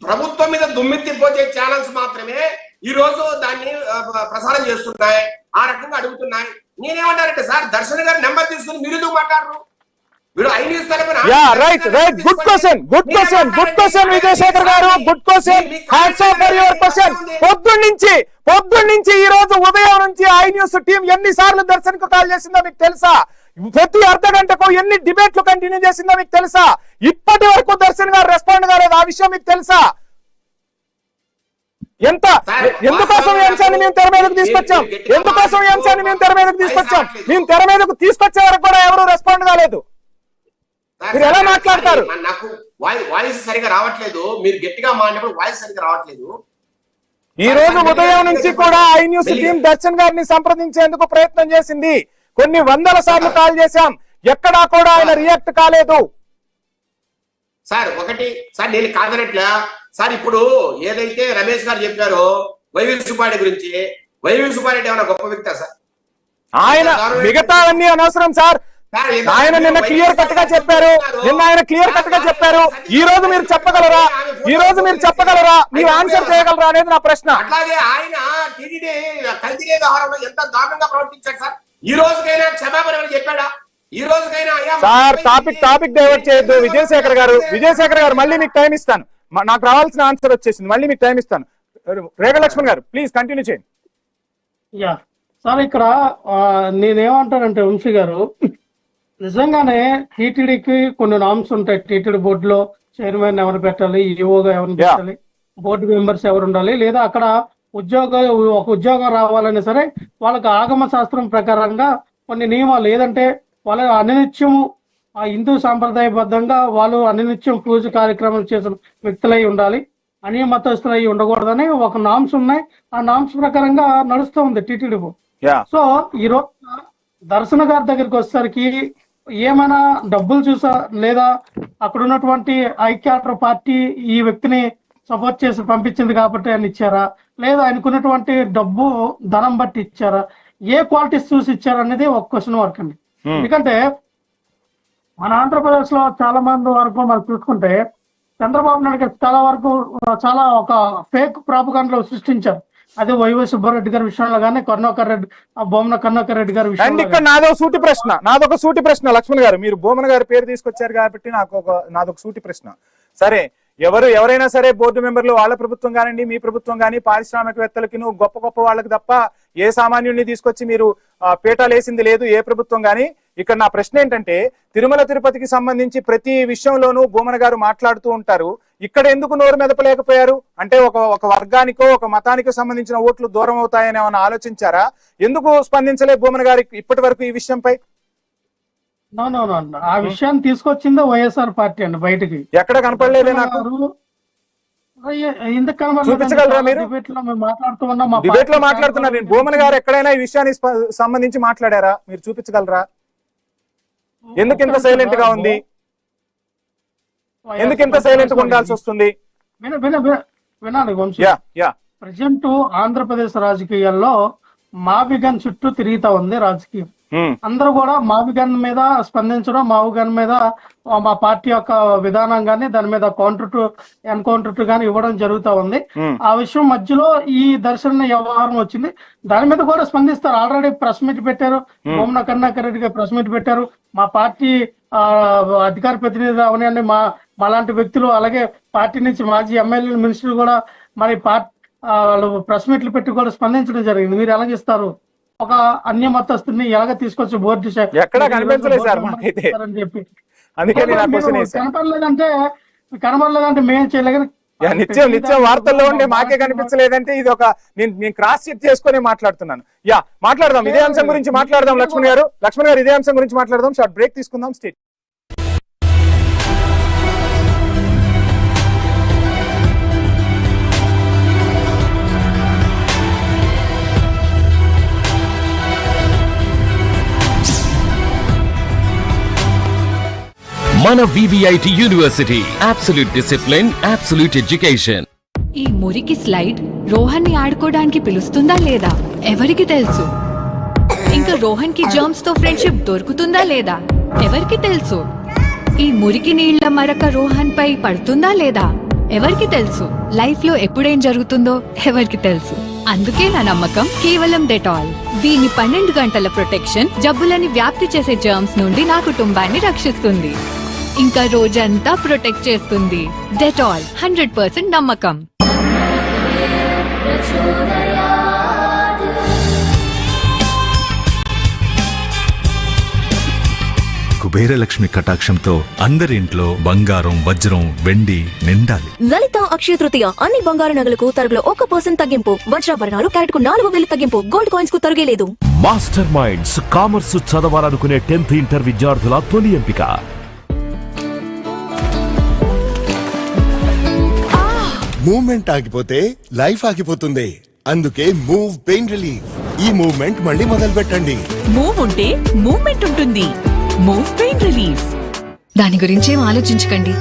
ప్రభుత్వం మీద దుమ్మెత్తిపోచే ఛానల్స్ మాత్రమే ఈ రోజు దాన్ని ప్రసారం చేస్తున్నాయి, ఆ రకంగా అడుగుతున్నాయి. నేనేమంటారంటే సార్, దర్శన్ గారి నెంబర్ తీసుకుని మీరు ఎందుకు మాట్లాడరు? గుడ్ క్వశ్చన్ విజయశేఖర్ గారు, good question. Hats off for your question. పొద్దున్నుంచి ఈ రోజు ఉదయం నుంచి ఐ న్యూస్ టీం ఎన్నిసార్లు దర్శన్ కు కాల్ చేసిందో మీకు తెలుసా? ప్రతి అర్ధ గంటకు ఎన్ని డిబేట్లు కంటిన్యూ చేసిందో మీకు తెలుసా? ఇప్పటి వరకు దర్శన్ గారు రెస్పాండ్ కాలేదు, ఆ విషయం మీకు తెలుసా? ఎందుకోసం ఈ అంశాన్ని మేము తెర మీదకు తీసుకొచ్చాం? మేము తెర మీదకు తీసుకొచ్చే వరకు కూడా ఎవరు రెస్పాండ్ కాలేదు. మీరు ఎలా మాట్లాడతారు? నాకు వాయిస్ సరిగా రావట్లేదు, మీరు గట్టిగా మాట్లాడినప్పుడు వాయిస్ సరిగా రావట్లేదు. ఈ రోజు ఉదయం నుంచి కూడా ఐ న్యూస్ టీం దర్శన్ గారిని సంప్రదించేందుకు ప్రయత్నం చేసింది. కొన్ని వందల సార్లు కాల్ చేశాం, ఎక్కడా కూడా ఆయన రియాక్ట్ కాలేదు. సార్ సార్ నేను కాదనట్లా సార్, ఇప్పుడు ఏదైతే రమేష్ గారు చెప్పారో వైవి సుబ్బారెడ్డి గురించి, వైవి సుబ్బారెడ్డి ఏమైనా గొప్ప వ్యక్తా సార్? ఆయన మిగతా అన్ని అనవసరం సార్. ఆయన నిన్న క్లియర్ కట్ గా చెప్పారు, ఈ రోజు మీరు చెప్పగలరా? మీరు ఆన్సర్ చేయగలరా అనేది నా ప్రశ్న. అట్లాగే ఆయన టీడీడీ కల్తీ వ్యవహారంలో ఎంత దారుణంగా ప్రవర్తించాడు సార్. ఈ రోజుకైనా క్షమాపణ చెప్పాడా? ఈ రోజుకైనా సార్ టాపిక్ డైవర్ట్ చేయొద్దు. విజయశేఖర్ గారు మళ్ళీ మీకు టైం ఇస్తాను. నాకు రావాల్సిన ఆన్సర్ వచ్చేసింది, మళ్ళీ మీకు టైం ఇస్తాను. రేగ లక్ష్మణ్ గారు ప్లీజ్ కంటిన్యూ చేయండి. యా సార్, ఇక్కడ నేనేమంటానంటే వంశీ గారు, నిజంగానే టీటీడీకి కొన్ని నామ్స్ ఉంటాయి. టీటీడీ బోర్డులో చైర్మన్ ఎవరు పెట్టాలి, ఈఓగా ఎవరిని పెట్టాలి, బోర్డు మెంబర్స్ ఎవరు ఉండాలి, లేదా అక్కడ ఒక ఉద్యోగం రావాలన్నా సరే వాళ్ళకి ఆగమ శాస్త్రం ప్రకారంగా కొన్ని నియమాలు, ఏదంటే వాళ్ళ అనినిత్యము ఆ హిందూ సాంప్రదాయబద్ధంగా వాళ్ళు అనినిత్యం పూజ కార్యక్రమాలు చేసిన వ్యక్తులై ఉండాలి, అన్ని మతస్థులై ఉండకూడదని ఒక నామ్స్ ఉన్నాయి. ఆ నామ్స్ ప్రకారంగా నడుస్తూ ఉంది టీటీడీ బోర్డు. సో ఈ రోజు దర్శన గారి దగ్గరికి వచ్చేసరికి ఏమైనా డబ్బులు చూసా, లేదా అక్కడ ఉన్నటువంటి ఐక్యాటర్ పార్టీ ఈ వ్యక్తిని సపోర్ట్ చేసి పంపించింది కాబట్టి ఆయన ఇచ్చారా, లేదా ఆయనకున్నటువంటి డబ్బు ధనం బట్టి ఇచ్చారా, ఏ క్వాలిటీస్ చూసి ఇచ్చారా అనేది ఒక క్వశ్చన్ మార్క్ అండి. ఎందుకంటే మన ఆంధ్రప్రదేశ్ లో చాలా మంది వరకు మనం చూసుకుంటే చంద్రబాబు నాయుడు చాలా ఒక ఫేక్ ప్రాపగాండాలు సృష్టించారు. అదే వైవి సుబ్బారెడ్డి గారి విషయంలో కానీ బొమ్మన కరుణాకర్ రెడ్డి గారి విషయంలో. ఇక్కడ నాదొక సూటి ప్రశ్న లక్ష్మణ్ గారు, మీరు బొమ్మన గారి పేరు తీసుకొచ్చారు కాబట్టి నాదొక సూటి ప్రశ్న. సరే, ఎవరైనా సరే బోర్డు మెంబర్లు వాళ్ళ ప్రభుత్వం కానివ్వండి, మీ ప్రభుత్వం కానీ, పారిశ్రామికవేత్తలకి గొప్ప వాళ్ళకి తప్ప ఏ సామాన్యుడిని తీసుకొచ్చి మీరు పీటాలేసింది లేదు ఏ ప్రభుత్వం కానీ. ఇక్కడ నా ప్రశ్న ఏంటంటే, తిరుమల తిరుపతికి సంబంధించి ప్రతి విషయంలోనూ బొమ్మన గారు మాట్లాడుతూ ఉంటారు. ఇక్కడ ఎందుకు నోరు మెదపలేకపోయారు? అంటే ఒక వర్గానికో ఒక మతానికో సంబంధించిన ఓట్లు దూరం అవుతాయని ఏమైనా ఆలోచించారా? ఎందుకు స్పందించలే బొమ్మన గారు ఇప్పటి వరకు ఈ విషయంపై? ఆ విషయాన్ని తీసుకొచ్చిందో వైఎస్ఆర్ పార్టీ అండి బయటికి. ఎక్కడ కనపడలేదే నాకు. చూపించగలరా మీరు? డిబేట్ లో మాట్లాడుతున్నారు. నేను బొమ్మన గారు ఎక్కడైనా ఈ విషయానికి సంబంధించి మాట్లాడారా? మీరు చూపించగలరా? ఎందుకు ఇంత సైలెంట్ గా ఉంది? ఎందుకు ఇంత సైలెంట్ గా ఉండాల్సి వస్తుంది? వినాలి వంశీ, ప్రజెంట్ ఆంధ్రప్రదేశ్ రాజకీయాల్లో మావిగన్ చుట్టూ తిరుగుతా ఉంది రాజకీయం. అందరూ కూడా మావిగన్ మీద స్పందించడం, మావిగన్ మీద మా పార్టీ యొక్క విధానం గానీ దాని మీద ఎన్కౌంటర్ గానీ ఇవ్వడం జరుగుతా ఉంది. ఆ విషయం మధ్యలో ఈ దర్శన వ్యవహారం వచ్చింది, దాని మీద కూడా స్పందిస్తారు. ఆల్రెడీ ప్రెస్ మీట్ పెట్టారు, బొమ్మన కరుణాకర్ రెడ్డి గారు ప్రెస్ మీట్ పెట్టారు. మా పార్టీ అధికార ప్రతినిధి అవనండి, మాలాంటి వ్యక్తులు, అలాగే పార్టీ నుంచి మాజీ ఎమ్మెల్యే మినిస్టర్లు కూడా మరి వాళ్ళు ప్రెస్ మీట్లు పెట్టి కూడా స్పందించడం జరిగింది. మీరు ఎలాగిస్తారు? ఒక అన్య మతస్థుని ఎలాగ తీసుకొచ్చి బోర్డు కనపడలేదంటే మేము చేయలేదు. నిత్యం వార్తల్లో ఉండే మాకే కనిపించలేదంటే ఇది ఒక నేను క్రాస్ చెక్ చేసుకుని మాట్లాడుతున్నాను. మాట్లాడదాం, ఇదే అంశం గురించి మాట్లాడదాం. లక్ష్మణ్ గారు ఇదే అంశం గురించి మాట్లాడదాం. షార్ట్ బ్రేక్ తీసుకుందాం. స్టేట్. మన VVIT university, absolute discipline, absolute education. ఈ మురికి స్లైడ్ రోహన్ ని ఆడుకోవడానికి పిలుస్తుందా లేదా ఎవరికి తెలుసు? ఇంకా రోహన్ కి జర్మ్స్ తో ఫ్రెండ్షిప్ దొరుకుతుందా లేదా ఎవరికి తెలుసు? ఈ మురికి నీళ్ల మరక రోహన్ పై పడుతుందా లేదా ఎవరికి తెలుసు? లైఫ్ లో ఎప్పుడేం జరుగుతుందో ఎవరికి తెలుసు? అందుకే నా నమ్మకం కేవలం డెటాల్. దీని 12 గంటల ప్రొటెక్షన్ జబ్బులని వ్యాప్తి చేసే జర్మ్స్ నుండి నా కుటుంబాన్ని రక్షిస్తుంది, ఇంకా రోజంతా ప్రొటెక్ట్ చేస్తుంది. డెటాల్ 100% నమ్మకం. కుబేరలక్ష్మి కటాక్షంతో అందరింట్లో బంగారం, వజ్రం, వెండి నిండాలి. లలిత అక్షయ తృతీయ అన్ని బంగారు నగలకు తరుగులో 1% తగ్గింపు. వజ్రాభరణాలు క్యారెట్ కు 4000 తగ్గింపు. గోల్డ్ కాయిన్స్ కు తరుగే లేదు. మాస్టర్ మైండ్స్ కామర్స్ చదవాలనుకునే 10th ఇంటర్ విద్యార్థుల తొలి ఎంపిక. మూవ్మెంట్ ఆగిపోతే లైఫ్ ఆగిపోతుంది. అందుకే మూవ్ పెయిన్ రిలీఫ్. ఈ మూవ్మెంట్ మళ్ళీ మొదలు పెట్టండి. మూవ్ ఉంటే మూవ్మెంట్ ఉంటుంది. Move pain relief. దాని గురించేం ఆలోచించకండి.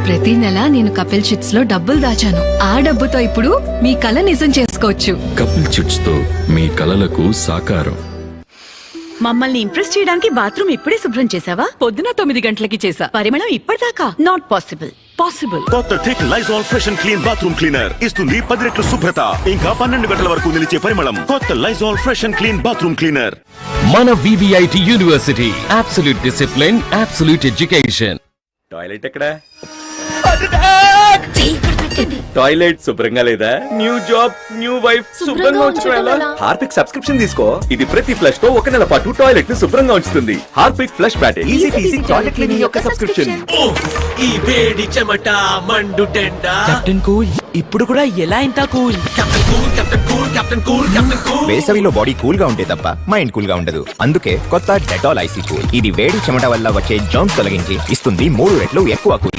ప్రతి నెల నేను కపిల్ చిట్స్ లో డబ్బులు దాచాను. ఆ డబ్బుతో ఇప్పుడు మీ కల నిజం చేసుకోవచ్చు. కపిల్ చిట్స్ తో మీ కలలకు సాకారం. మమ్మల్ని ఇంప్రెస్ చేయడానికి బాత్రూమ్ ఇప్పుడే శుభ్రం చేసావా? పొద్దున 9 గంటలకి చేసా. పరిమళం ఇప్పటిదాకా నాట్ పాసిబుల్. పాసిబుల్. కొత్త thick Lizol fresh and clean bathroom cleaner ఇస్తుంది 10 రెట్లు శుభ్రత, ఇంకా 12 గంటల వరకు నిలిచే పరిమళం. కొత్త Lizol fresh and clean bathroom cleaner. మన VVIT university absolute discipline, absolute education. Toilet ఎక్కడ? టాయిలెట్ శుభ్రంగా లేదా? న్యూ జాబ్, న్యూ వైఫ్, శుభ్రంగా ఉంచుకోవాలా? హార్పిక్ సబ్స్క్రిప్షన్ తీసుకో. ఇది ప్రతి ఫ్లష్ తో 1 నెల పాటు టాయిలెట్ ని శుభ్రంగా ఉంచుతుంది. Harpic flush pattern easy toilet cleaning యొక్క సబ్స్క్రిప్షన్. ఈ వేడి చెమట మండు టెండ. కెప్టెన్ కూల్ ఇప్పుడు కూడా ఎలా ఇంత cool? Captain cool, captain cool, captain cool, captain cool. వేసవిలో బాడీ కూల్ గా ఉంటే తప్ప మైండ్ కూల్ గా ఉండదు. అందుకే కొత్త డెటాల్ ఐసీ కూల్. ఇది వేడి చెమట వల్ల వచ్చే జర్మ్స్ తొలగించి ఇస్తుంది 3 రెట్లు ఎక్కువ cool.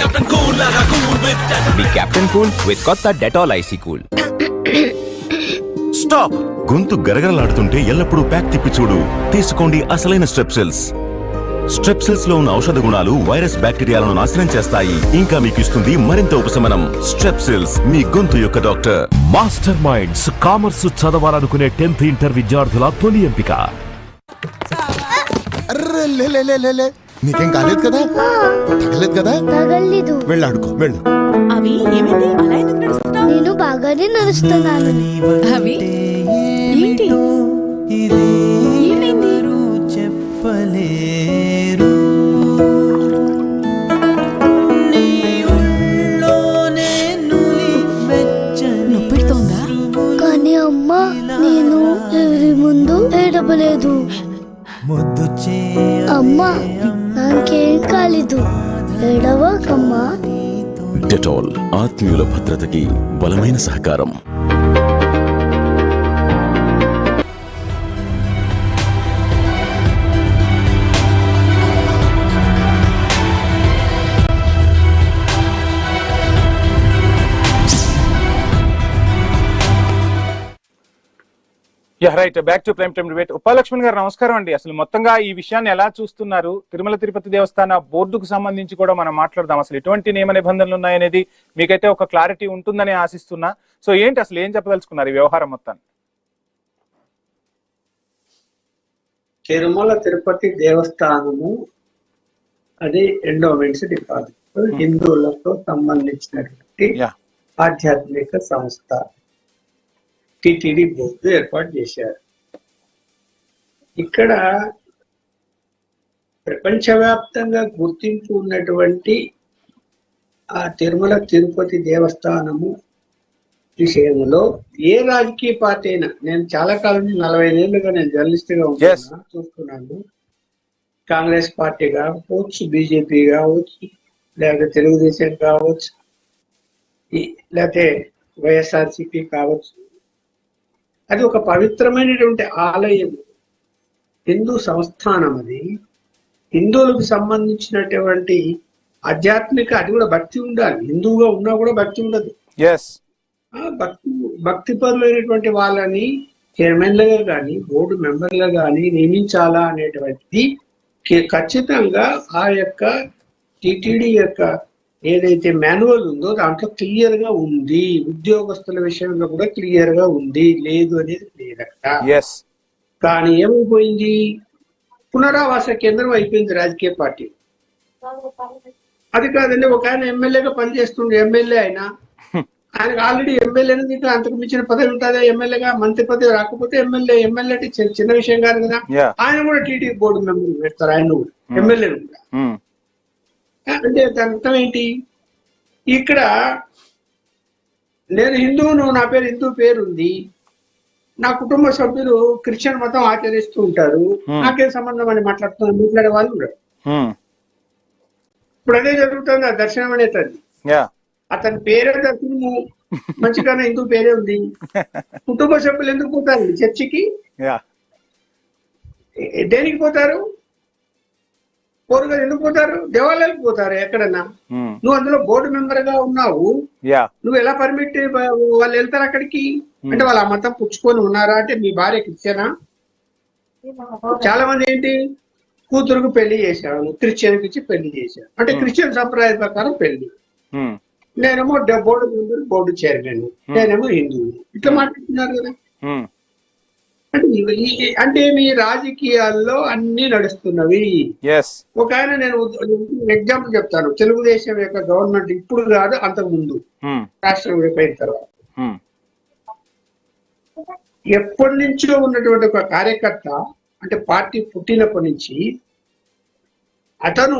The captain cool with కొత్త డెటాల్ ఐసీ కూల్. స్టాప్. గొంతు గరగరలాడుతుంటే ఎల్లప్పుడూ ప్యాక్ తిప్పి చూడు. తీసుకోండి అసలైన స్ట్రెప్సిల్స్. స్ట్రెప్సిల్స్ లో ఉన్న ఔషధ గుణాలు వైరస్ బ్యాక్టీరియాలను నాశనం చేస్తాయి. ఇంకా మీకు ఇస్తుంది మరింత ఉపశమనం. స్ట్రెప్సిల్స్, మీ గొంతు యొక్క డాక్టర్. మాస్టర్ మైండ్స్ కామర్స్ చదవాలనుకునే 10th ఇంటర్ విద్యార్థుల తొలి ఎంపిక. నీకేం కాలేదు కదా? తగలేదు కదా? తగలేదు. వెళ్ళి ఆడుకో, వెళ్ళు. అవి ఏమైంది? అలా ఎందుకు నడుస్తున్నావు? నేను బాగానే నడుస్తున్నాను. అవి ఏంటి? ఏమైంది? చెప్పలేరు. నొప్పెడుతోందా? కానీ అమ్మా నేను ఎవరి ముందు ఏడవలేదు. అమ్మా నాకేం కాలేదు, ఏడవకమ్మా. డెటాల్ ఆత్మీయుల భద్రతకి బలమైన సహకారం. Right, back to prime time debate. Upalakshman గారు నమస్కారం అండి. అసలు మొత్తంగా ఈ విషయాన్ని ఎలా చూస్తున్నారు? తిరుమల తిరుపతి దేవస్థాన బోర్డుకు సంబంధించి కూడా మనం మాట్లాడదాం. అసలు ఎటువంటి నియమ నిబంధనలు ఉన్నాయనేది మీకైతే ఒక క్లారిటీ ఉంటుందని ఆశిస్తున్నా. సో ఏంటి అసలు ఏం చెప్పదలుచుకున్నారు ఈ వ్యవహారం మొత్తాన్ని? తిరుమల తిరుపతి దేవస్థానము అది ఎండోమెంట్స్ డిపాజిట్, హిందువులతో సంబంధించినటువంటి ఆధ్యాత్మిక సంస్థ. టిటిడి బోర్డు ఏర్పాటు చేశారు. ఇక్కడ ప్రపంచవ్యాప్తంగా గుర్తింపు ఉన్నటువంటి ఆ తిరుమల తిరుపతి దేవస్థానము విషయంలో ఏ రాజకీయ పార్టీ అయినా, నేను చాలా కాలం నుంచి 45 ఏళ్ళుగా నేను జర్నలిస్ట్ గా చూస్తున్నాను. కాంగ్రెస్ పార్టీ కావచ్చు, బీజేపీ కావచ్చు, లేకపోతే తెలుగుదేశం కావచ్చు, లేకపోతే వైఎస్ఆర్సీపీ కావచ్చు, అది ఒక పవిత్రమైనటువంటి ఆలయం, హిందూ సంస్థానం. అది హిందువులకు సంబంధించినటువంటి ఆధ్యాత్మిక, అది కూడా భక్తి ఉండాలి. హిందువుగా ఉన్నా కూడా భక్తి ఉండదు. భక్తి పరులైనటువంటి వాళ్ళని చైర్మన్లుగా కానీ బోర్డు మెంబర్లుగా కానీ నియమించాలా అనేటువంటిది ఖచ్చితంగా ఆ యొక్క టిటిడి యొక్క ఏదైతే మాన్యువల్ ఉందో దాంట్లో క్లియర్ గా ఉంది. ఉద్యోగస్తుల విషయంలో కూడా క్లియర్ గా ఉంది, లేదు అనేది లేదట. కానీ ఏమైపోయింది? పునరావాస కేంద్రం అయిపోయింది రాజకీయ పార్టీ. అది కాదండి, ఒక ఆయన ఎమ్మెల్యేగా పనిచేస్తుండే ఎమ్మెల్యే అయినా ఆయనకు ఆల్రెడీ ఎమ్మెల్యే అనేది అంతకు మించిన పదవి ఉంటుందా? ఎమ్మెల్యేగా మంత్రి పదవి రాకపోతే ఎమ్మెల్యే చిన్న విషయం కాదు కదా. ఆయన కూడా టీటీడీ బోర్డు మెంబర్ పెడతారు, ఆయన కూడా ఎమ్మెల్యేలు కూడా. అంటే దాని అర్థం ఏంటి? ఇక్కడ నేను హిందువును, నా పేరు హిందూ పేరు ఉంది, నా కుటుంబ సభ్యులు క్రిస్టియన్ మతం ఆచరిస్తూ ఉంటారు, నాకేం సంబంధం అని మాట్లాడే వాళ్ళు ఉన్నారు. ఇప్పుడు అదే జరుగుతుంది. ఆ దర్శనం అనేది అతని పేరే దర్శనము, మంచిగానే హిందూ పేరే ఉంది. కుటుంబ సభ్యులు ఎందుకు పోతారు చర్చికి? దేనికి పోతారు? పోరుగా ఎందుకు పోతారు? దేవాలయాలకు పోతారు ఎక్కడన్నా. నువ్వు అందులో బోర్డు మెంబర్ గా ఉన్నావు, నువ్వు ఎలా పర్మిట్ వాళ్ళు వెళ్తారు అక్కడికి? అంటే వాళ్ళు ఆ మతం పుచ్చుకొని ఉన్నారా? అంటే మీ భార్య క్రిస్టియనా? చాలా మంది ఏంటి, కూతురుకు పెళ్లి చేశాను, క్రిస్టియన్కి ఇచ్చి పెళ్లి చేశాను అంటే క్రిస్టియన్ సంప్రదాయ ప్రకారం పెళ్లి. నేనేమో బోర్డు మెంబర్, బోర్డు చైర్మన్, నేనేమో హిందువు, ఇట్లా మాట్లాడుతున్నారు కదా. అంటే మీ రాజకీయాల్లో అన్ని నడుస్తున్నవి. ఒక ఆయన, నేను ఎగ్జాంపుల్ చెప్తాను, తెలుగుదేశం యొక్క గవర్నమెంట్ ఇప్పుడు కాదు, అంతకు ముందు రాష్ట్రం విడిపోయిన తర్వాత ఎప్పటి నుంచో ఉన్నటువంటి ఒక కార్యకర్త, అంటే పార్టీ పుట్టినప్పటి నుంచి అతను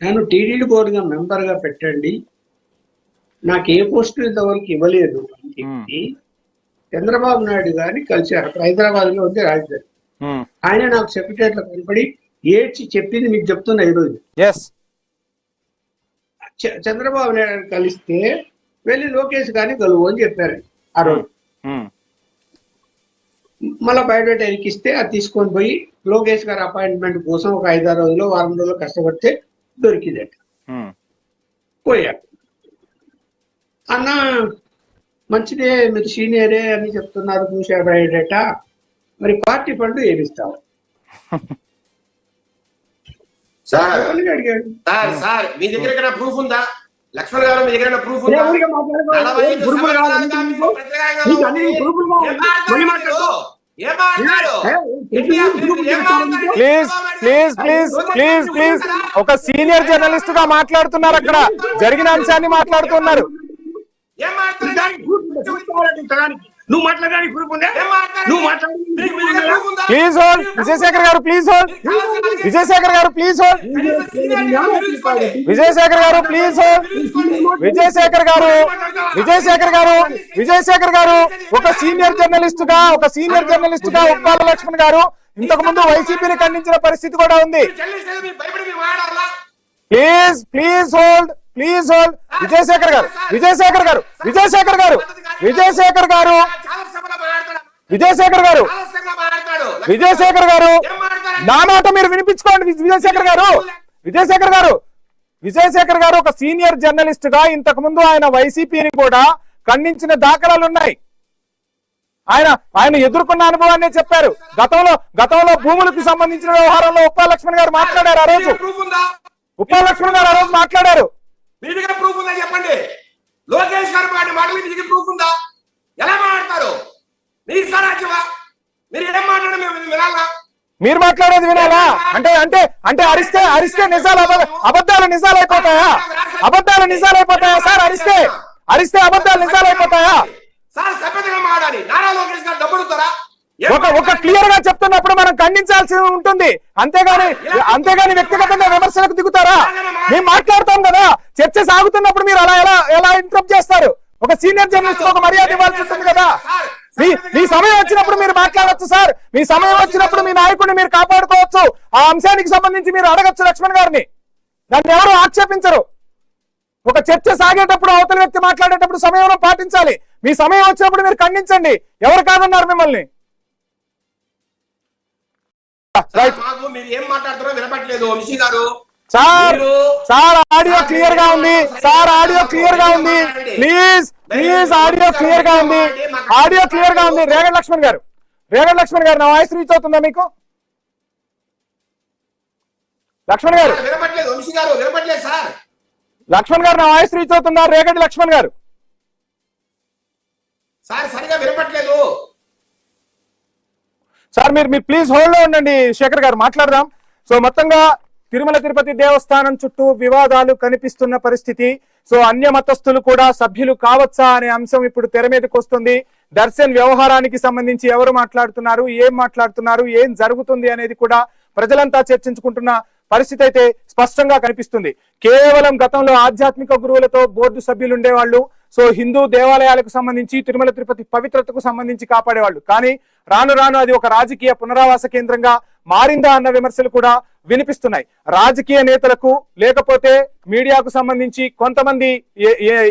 నన్ను టీడీడీ బోర్డుగా మెంబర్ గా పెట్టండి, నాకు ఏ పోస్టు ఇంతవరకు ఇవ్వలేదు అని చెప్పి చంద్రబాబు నాయుడు గారిని కలిశారు. హైదరాబాద్ లో ఉంది రాజధాని. ఆయన నాకు సెక్రటరియట్ లో కనపడి ఏడ్చి చెప్పింది మీకు చెప్తున్నా ఈరోజు. చంద్రబాబు నాయుడు కలిస్తే వెళ్ళి లోకేష్ గారిని కలువు అని చెప్పారు ఆ రోజు. మళ్ళీ బయట ఎక్కిస్తే అది తీసుకొని పోయి లోకేష్ గారి అపాయింట్మెంట్ కోసం ఒక 5-6 రోజులు, వారం రోజులు కష్టపడితే దొరికిందట. పోయారు. అన్న మంచిదే, మీరు సీనియరే అని చెప్తున్నారు, చూసా బయట, మరి పార్టీ ఫండ్ ఏమిస్తావు? అడిగాడు. సార్ మీ దగ్గర ప్రూఫ్ ఉందా? లక్ష్మణ్ గారు మీ దగ్గర ప్రూఫ్ ఉందా? Please please please please please ఒక సీనియర్ జర్నలిస్ట్ గా మాట్లాడుతున్నారు, అక్కడ జరిగిన అంశాన్ని మాట్లాడుతున్నారు. నువ్వు మాట్లాడడానికి ప్రూఫ్ ఉందా? నువ్వు ప్లీజ్ హోల్డ్ విజయశేఖర్ గారు, ప్లీజ్ హోల్డ్ విజయశేఖర్ గారు, ప్లీజ్ హోల్డ్ విజయశేఖర్ గారు, ప్లీజ్ హోల్డ్ విజయశేఖర్ గారు, విజయశేఖర్ గారు, విజయశేఖర్ గారు ఒక సీనియర్ జర్నలిస్ట్ గా ఉప్పాల లక్ష్మణ్ గారు ఇంతకు ముందు వైసీపీని ఖండించిన పరిస్థితి కూడా ఉంది. Please please hold, please hold Vijayasekhar గారు, విజయశేఖర్ గారు, విజయశేఖర్ గారు, విజయశేఖర్ గారు, విజయశేఖర్ గారు, విజయశేఖర్ గారు, నా మాట మీరు వినిపించుకోండి. విజయశేఖర్ గారు, విజయశేఖర్ గారు, విజయశేఖర్ గారు ఒక సీనియర్ జర్నలిస్ట్ గా ఇంతకు ముందు ఆయన వైసీపీని కూడా ఖండించిన దాఖలాలు ఉన్నాయి. ఆయన ఎదుర్కొన్న అనుభవాన్ని చెప్పారు. గతంలో భూములకు సంబంధించిన వ్యవహారంలో ఉప్పాల లక్ష్మణ్ గారు మాట్లాడారు. ఆ రోజు ఉప్పాల లక్ష్మణ్ గారు ఆ రోజు మాట్లాడారు. మీ దగ్గర ప్రూఫ్ ఉందా చెప్పండి. లోకేష్ గారు మాటలు మీ దగ్గర ప్రూఫ్ ఉందా? ఎలా మాట్లాడతారు? మీరు సారాజ్యమా? మీరు ఏం మాట్లాడ మేము వినాలా? మీరు మాట్లాడేది వినాలా? అంటే అంటే అంటే అరిస్తే నిజాలు అబద్ధాలు నిజాలైపోతాయా? అబద్ధాలు నిజాలైపోతాయా సార్? అరిస్తే అబద్ధాలు నిజాలైపోతాయా? సార్ సభ్యతగా మాట్లాడాలి. నారా లోకేష్ గారు డబ్బులుతారా? ఒక క్లియర్ గా చెప్తున్నప్పుడు మనం ఖండించాల్సి ఉంటుంది, అంతేగాని వ్యక్తిగతంగా విమర్శలకు దిగుతారా? మేము మాట్లాడతాం కదా, చర్చ సాగుతున్నప్పుడు మీరు అలా ఎలా ఇంటరప్ట్ చేస్తారు? ఒక సీనియర్ జర్నలిస్ట్ ఒక మర్యాద ఇవ్వాల్సి ఉంటుంది కదా. మీ సమయం వచ్చినప్పుడు మీరు మాట్లాడవచ్చు సార్, మీ సమయం వచ్చినప్పుడు మీ నాయకుడిని మీరు కాపాడుకోవచ్చు. ఆ అంశానికి సంబంధించి మీరు అడగచ్చు లక్ష్మణ్ గారిని, దాన్ని ఎవరు ఆక్షేపించరు. ఒక చర్చ సాగేటప్పుడు అవతల వ్యక్తి మాట్లాడేటప్పుడు సమయం పాటించాలి. మీ సమయం వచ్చినప్పుడు మీరు ఖండించండి, ఎవరు కాదన్నారు మిమ్మల్ని. మీరు ఏం మాట్లాడుతున్నారో వినపట్లేదు వంశీ గారు. సార్ ఆడియో క్లియర్ గా ఉంది, సార్ ఆడియో క్లియర్ గా ఉంది, ప్లీజ్ ప్లీజ్ ఆడియో క్లియర్ గా ఉంది, ఆడియో క్లియర్ గా ఉంది. రేగడి లక్ష్మణ్ గారు నా వాయిస్ రీచ్ అవుతుందా మీకు? లక్ష్మణ్ గారు, వినపట్లేదు వంశీ గారు, వినపట్లేదు సార్. లక్ష్మణ్ గారు నా వాయిస్ రీచ్ అవుతుందా? రేగడి లక్ష్మణ్ గారు సార్ సరిగా వినపట్లేదు సార్. మీరు ప్లీజ్ హోల్డ్ లో ఉండండి, శేఖర్ గారు మాట్లాడదాం. సో మొత్తంగా తిరుమల తిరుపతి దేవస్థానం చుట్టూ వివాదాలు కనిపిస్తున్న పరిస్థితి. సో అన్య మతస్థులు కూడా సభ్యులు కావచ్చా అనే అంశం ఇప్పుడు తెర మీదకి వస్తుంది. దర్శన్ వ్యవహారానికి సంబంధించి ఎవరు మాట్లాడుతున్నారు, ఏం జరుగుతుంది అనేది కూడా ప్రజలంతా చర్చించుకుంటున్న పరిస్థితి అయితే స్పష్టంగా కనిపిస్తుంది. కేవలం గతంలో ఆధ్యాత్మిక గురువులతో బోర్డు సభ్యులు ఉండేవాళ్ళు. సో హిందూ దేవాలయాలకు సంబంధించి తిరుమల తిరుపతి పవిత్రతకు సంబంధించి కాపాడేవాళ్ళు. కానీ రాను రాను అది ఒక రాజకీయ పునరావాస కేంద్రంగా మారిందా అన్న విమర్శలు కూడా వినిపిస్తున్నాయి. రాజకీయ నేతలకు లేకపోతే మీడియాకు సంబంధించి కొంతమంది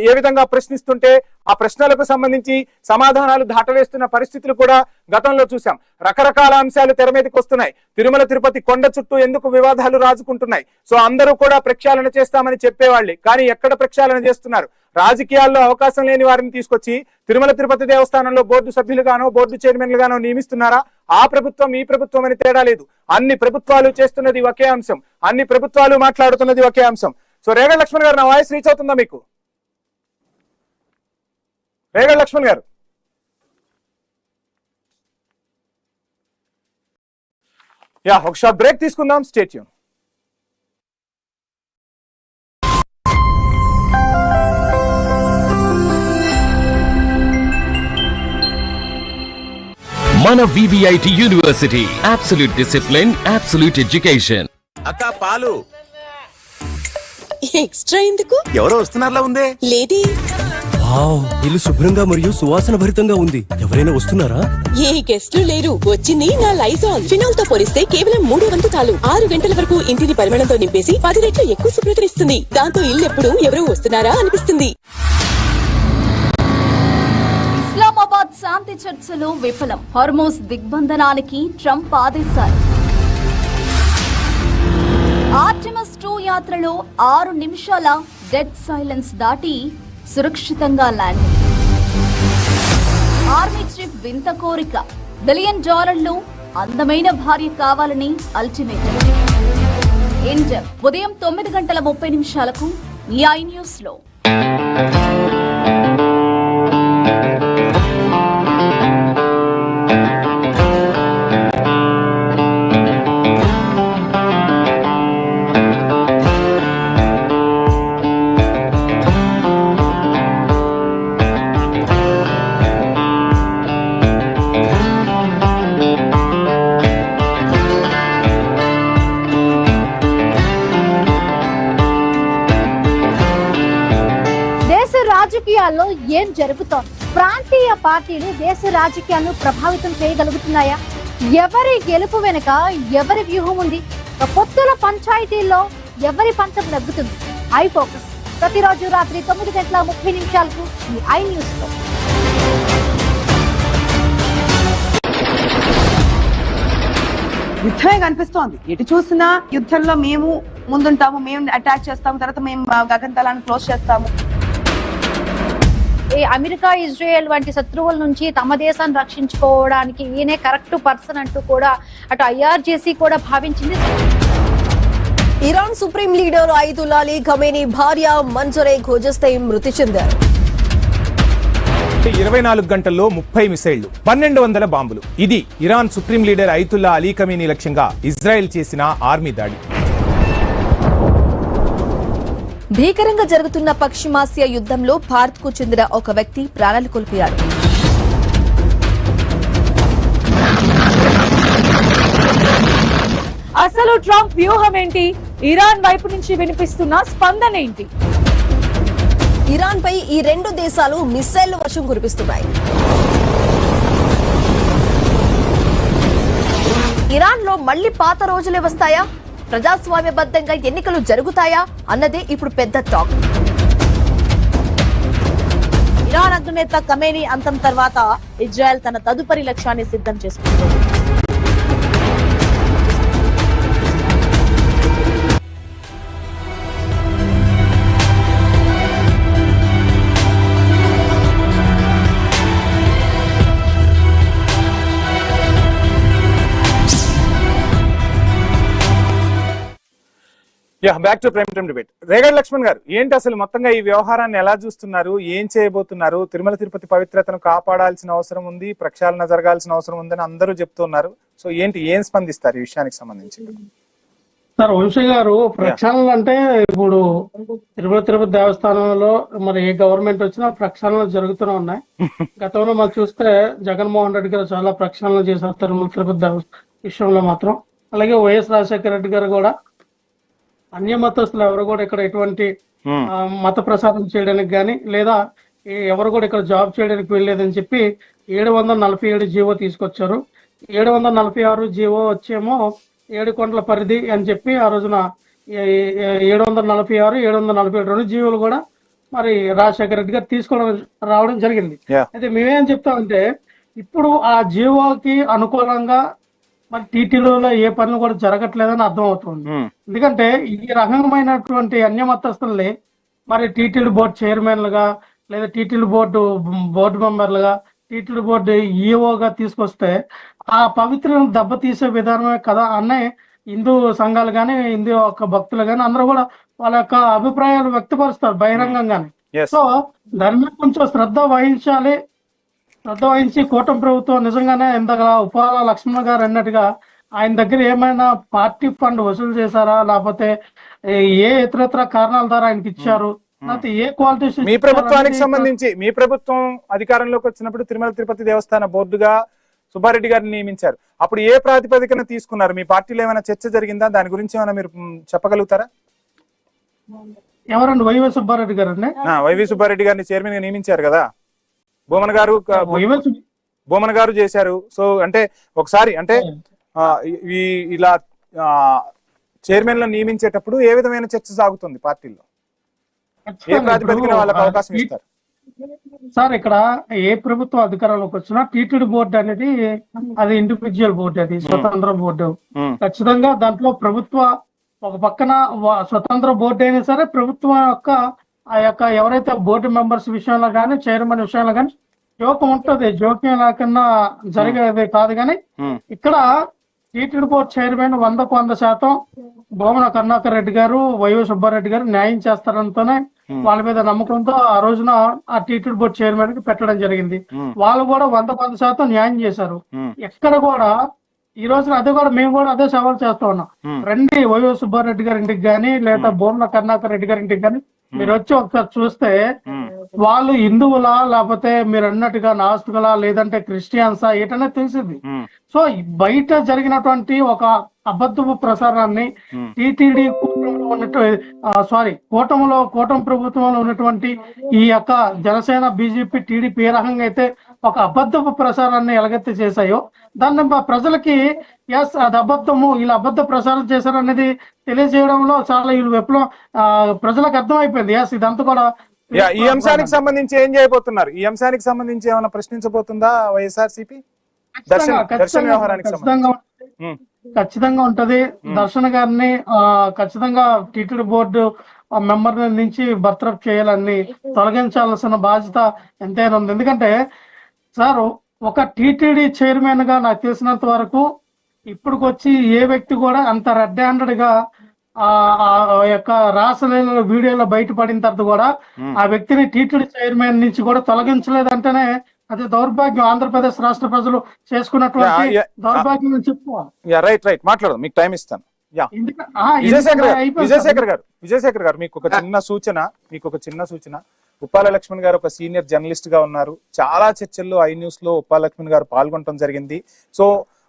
ఏ విధంగా ప్రశ్నిస్తుంటే ఆ ప్రశ్నలకు సంబంధించి సమాధానాలు దాటవేస్తున్న పరిస్థితులు కూడా గతంలో చూసాం. రకరకాల అంశాలు తెర మీదకి వస్తున్నాయి. తిరుమల తిరుపతి కొండ చుట్టూ ఎందుకు వివాదాలు రాజుకుంటున్నాయి? సో అందరూ కూడా ప్రక్షాళన చేస్తామని చెప్పేవాళ్ళే, కానీ ఎక్కడ ప్రక్షాళన చేస్తున్నారు? రాజకీయాల్లో అవకాశం లేని వారిని తీసుకొచ్చి తిరుమల తిరుపతి దేవస్థానంలో బోర్డు సభ్యులుగానో బోర్డు చైర్మన్లుగానో నియమిస్తున్నారా? ఆ ప్రభుత్వం ఈ ప్రభుత్వం అని తేడా లేదు. అన్ని ప్రభుత్వాలు చేస్తున్నది ఒకే అంశం, అన్ని ప్రభుత్వాలు మాట్లాడుతున్నది ఒకే అంశం. సో రేగ లక్ష్మణ్ గారు, నా వాయిస్ రీచ్ అవుతుందా మీకు? రేగ లక్ష్మణ్ గారు, ఒక షార్ట్ బ్రేక్ తీసుకుందాం. Stay tune. మన VVIT university, absolute discipline, absolute education. అక్క పాలు ఎక్స్ట్రా ఎందుకు? ఎవరో వస్తున్నారులా ఉందే. లేడీ ఇల్లు శుభ్రంగా మరియు సువాసన భరితంగా ఉంది. ఎవరైనా వస్తున్నారా? ఏ గెస్ట్లు లేరు. వచ్చింది నా లైజాల్. ఫినాల్ తో పోలిస్తే కేవలం 3 వంతు చాలు. 6 గంటల వరకు ఇంటిని పరిమళంతో నింపేసి 10 రెట్లు ఎక్కువ శుభ్రత ఇస్తుంది. దాంతో ఇల్లు ఎప్పుడు ఎవరో వస్తున్నారా అనిపిస్తుంది. ఇస్లామాబాద్ శాంతి చర్చలు విఫలం. హార్మోస్ దిగ్బంధనానికి ట్రంప్ ఆదేశాలు. ఆర్టెమిస్ 2 యాత్రలో 6 నిమిషాల డెడ్ సైలెన్స్ దాటి సురక్షితంగా ల్యాండింగ్. ఆర్మీ చీఫ్ వింత కోరిక, $1 బిలియన్ అందమైన భార్య కావాలని అల్టిమేటం. ఇంటర్ ఉదయం 9:30 ఈ ఐ న్యూస్ లో. రాజకీయాల్లో ఏం జరుగుతోంది? ప్రాంతీయ పార్టీలు దేశ రాజకీయాలను ప్రభావితం చేయగలుగుతున్నాయా? ఎవరి గెలుపు వెనుక ఎవరి వ్యూహం ఉంది? పొత్తుల పంచాయతీల్లో ఎవరి పంతం నెగ్గుతుంది? ఐ ఫోకస్ ప్రతిరోజు రాత్రి 9:30 ఈ ఐ న్యూస్ లో. యుద్ధమే కనిపిస్తోంది. ఎటు చూసినా యుద్ధంలో మేము ముందుంటాము, మేము అటాక్ చేస్తాము, తర్వాత మేము గగనతలాన్ని క్లోజ్ చేస్తాము. అమెరికా, ఇజ్రాయెల్ వంటి శత్రువుల నుంచి తమ దేశాన్ని రక్షించుకోవడానికి ఈయనే కరెక్ట్ పర్సన్ అంటూ కూడా అటు IRGC కూడా భావించింది. Iran supreme leader Ayatollah Ali Khamenei భార్య మన్సూరే ఖోజస్తీ మృతి చెందారు. 24 గంటల్లో 30 మిసైళ్లు, 1200 బాంబులు. ఇది Iran supreme leader Ayatollah Ali Khamenei లక్ష్యంగా ఇజ్రాయెల్ చేసిన ఆర్మీ దాడి. భీకరంగా జరుగుతున్న పశ్చిమాసియా యుద్ధంలో భారత్ కు చెందిన ఒక వ్యక్తి ప్రాణాలు కోల్పోయాడు. అసలు ట్రంప్ వ్యూహం ఏంటి? ఇరాన్ వైపు నుంచి వినిపిస్తున్న స్పందన ఏంటి? ఇరాన్ పై ఈ 2 దేశాలు మిసైళ్ల వర్షం కురిపిస్తున్నాయి. ఇరాన్ లో మళ్లీ పాత రోజులే వస్తాయా? ప్రజాస్వామ్యబద్ధంగా ఎన్నికలు జరుగుతాయా అన్నదే ఇప్పుడు పెద్ద టాక్. ఇరాన్ అగ్రనేత ఖమేనీ అంతం తర్వాత ఇజ్రాయెల్ తన తదుపరి లక్ష్యాన్ని సిద్ధం చేసుకుంటుంది. Back to prime time debate. రేగడ్ లక్ష్మణ్ గారు, ఏంటి అసలు మొత్తంగా ఈ వ్యవహారాన్ని ఎలా చూస్తున్నారు? ఏం చేయబోతున్నారు? తిరుమల తిరుపతి పవిత్రతను కాపాడాల్సిన అవసరం ఉంది, ప్రక్షాళన జరగాల్సిన అవసరం ఉందని అందరూ చెప్తున్నారు. సో ఏంటి, ఏం స్పందిస్తారు ఈ విషయానికి సంబంధించి? సార్ వంశీ గారు, ప్రక్షాళన అంటే ఇప్పుడు తిరుమల తిరుపతి దేవస్థానంలో మరి ఏ గవర్నమెంట్ వచ్చినా ప్రక్షాళనలు జరుగుతూనే ఉన్నాయి. గతంలో మనం చూస్తే జగన్మోహన్ రెడ్డి గారు చాలా ప్రక్షాళన చేశారు తిరుమల తిరుపతి విషయంలో మాత్రం. అలాగే వైఎస్ రాజశేఖర రెడ్డి గారు కూడా అన్య మతస్థులు ఎవరు కూడా ఇక్కడ ఎటువంటి మత ప్రసాదం చేయడానికి కానీ లేదా ఎవరు కూడా ఇక్కడ జాబ్ చేయడానికి వెళ్ళలేదని చెప్పి 747 జీవో తీసుకొచ్చారు. 746 జీవో వచ్చేమో ఏడుకొండల పరిధి అని చెప్పి ఆ రోజున 746, 747 జీవోలు కూడా మరి రాజశేఖర రెడ్డి గారు రావడం జరిగింది. అయితే మేమేం చెప్తామంటే ఇప్పుడు ఆ జీవోకి అనుకూలంగా మరి టీటీడీలో ఏ పనులు కూడా జరగట్లేదని అర్థం అవుతుంది. ఎందుకంటే ఈ రకమైనటువంటి అన్యమతస్తుల్ని మరి టీటీడీ బోర్డు చైర్మన్లుగా లేదా టీటీడీ బోర్డు మెంబర్లుగా టీటీడీ బోర్డు ఈఓగా తీసుకొస్తే ఆ పవిత్రను దెబ్బతీసే విధానమే కదా అనే హిందూ సంఘాలు కానీ హిందూ యొక్క భక్తులు కానీ అందరూ కూడా వాళ్ళ యొక్క అభిప్రాయాలు వ్యక్తపరుస్తారు బహిరంగంగానే. సో దాని మీద కొంచెం శ్రద్ధ వహించి కూటమి ప్రభుత్వం నిజంగానే ఇంతగా ఉపాల లక్ష్మణ గారు అన్నట్టుగా ఆయన దగ్గర ఏమైనా పార్టీ ఫండ్ వసూలు చేశారా, లేకపోతే ఏ ఇతరత్ర కారణాల ద్వారా ఆయనకి ఇచ్చారు, లేకపోతే ఏ క్వాలిటీ. మీ ప్రభుత్వానికి సంబంధించి మీ ప్రభుత్వం అధికారంలోకి వచ్చినప్పుడు తిరుమల తిరుపతి దేవస్థాన బోర్డుగా సుబ్బారెడ్డి గారిని నియమించారు. అప్పుడు ఏ ప్రాతిపదికన తీసుకున్నారు? మీ పార్టీలో ఏమైనా చర్చ జరిగిందా? దాని గురించి ఏమైనా మీరు చెప్పగలుగుతారా? ఎవరండి? వైవి సుబ్బారెడ్డి గారు అండి. వైవి సుబ్బారెడ్డి గారిని చైర్మన్ గా నియమించారు కదా, బొమ్మన గారు చేశారు. సో అంటే ఒకసారి అంటే ఇలా చైర్మన్ లో నియమించేటప్పుడు ఏ విధమైన చర్చ సాగుతుంది పార్టీలో? ఏ ప్రాతిపదికన వాళ్ళకి అవకాశం ఇస్తారు? సార్ ఇక్కడ ఏ ప్రభుత్వం అధికారంలోకి వచ్చినా టీటీడీ బోర్డు అనేది అది ఇండివిజువల్ బోర్డు, అది స్వతంత్ర బోర్డు. ఖచ్చితంగా దాంట్లో ప్రభుత్వ ఒక పక్కన స్వతంత్ర బోర్డు అయినా సరే ప్రభుత్వం యొక్క ఆ యొక్క ఎవరైతే బోర్డు మెంబర్స్ విషయంలో కానీ చైర్మన్ విషయంలో కానీ జోక్యం ఉంటుంది. జోక్యం లేకుండా జరిగేది కాదు. కానీ ఇక్కడ TTD board chairman 100% Bommana Karunakar Reddy గారు, వైవి సుబ్బారెడ్డి గారు న్యాయం చేస్తారంతోనే వాళ్ళ మీద నమ్మకంతో ఆ రోజున ఆ టీటీడీ బోర్డు చైర్మన్ కి పెట్టడం జరిగింది. వాళ్ళు కూడా 100% న్యాయం చేశారు. ఎక్కడ కూడా ఈ రోజున అదే కూడా మేము కూడా అదే సవాల్ చేస్తా ఉన్నాం. రండి వైవి సుబ్బారెడ్డి గారి ఇంటికి కానీ లేదా బొమ్మన కరుణాకర్ రెడ్డి గారి ఇంటికి కానీ మీరు వచ్చి ఒకసారి చూస్తే వాళ్ళు హిందువులా లేకపోతే మీరు అన్నట్టుగా నాస్తికులా లేదంటే క్రిస్టియన్సా ఏటనే తెలిసింది. సో బయట జరిగినటువంటి ఒక అబద్ధపు ప్రసారాన్ని టీటీడీ కూటమి ప్రభుత్వంలో ఉన్నటువంటి ఈ యొక్క జనసేన, బీజేపీ, టీడీపీ ఏ రకంగా అయితే ఒక అబద్ధపు ప్రసారాన్ని ఎలగెత్తి చేశాయో దాన్ని ప్రజలకి ఎస్ అది అబద్ధము, వీళ్ళు అబద్ధ ప్రసారం చేశారు అనేది తెలియజేయడంలో చాలా వీళ్ళు విప్లవం ప్రజలకు అర్థమైపోయింది. ఎస్ ఇదంతా కూడా ఈ అంశానికి సంబంధించి ఏం చేయబోతున్నారు? ఈ అంశానికి సంబంధించి ఏమైనా ప్రశ్నించబోతుందా వైఎస్ఆర్సీపీ? ఖచ్చితంగా ఉంటది. దర్శన గారిని ఖచ్చితంగా టీటీడీ బోర్డు మెంబర్ నుంచి బర్తరఫ్ చేయాలని తొలగించాల్సిన బాధ్యత ఎంతైనా ఉంది. ఎందుకంటే సార్ ఒక టీటీడీ చైర్మన్ గా నాకు తెలిసినంత వరకు ఇప్పుడుకొచ్చి ఏ వ్యక్తి కూడా అంత రెడ్ హ్యాండెడ్ గా ఆ యొక్క రాసలీల వీడియోలో బయటపడిన తర్వాత కూడా ఆ వ్యక్తిని టీటీడీ చైర్మన్ నుంచి కూడా తొలగించలేదంటేనే అది దౌర్భాగ్యం. ఆంధ్రప్రదేశ్ రాష్ట్ర ప్రజలు చేసుకున్నటువంటి దౌర్భాగ్యం అని చెప్పుకోవాలి. రైట్ మాట్లాడదాం, మీకు టైం ఇస్తాను. విజయశేఖర్ గారు మీకు ఒక చిన్న సూచన. ఉప్పాల లక్ష్మణ్ గారు ఒక సీనియర్ జర్నలిస్ట్ గా ఉన్నారు. చాలా చర్చల్లో ఐన్యూస్ లో ఉప్పాల లక్ష్మణ్ గారు పాల్గొనడం జరిగింది. సో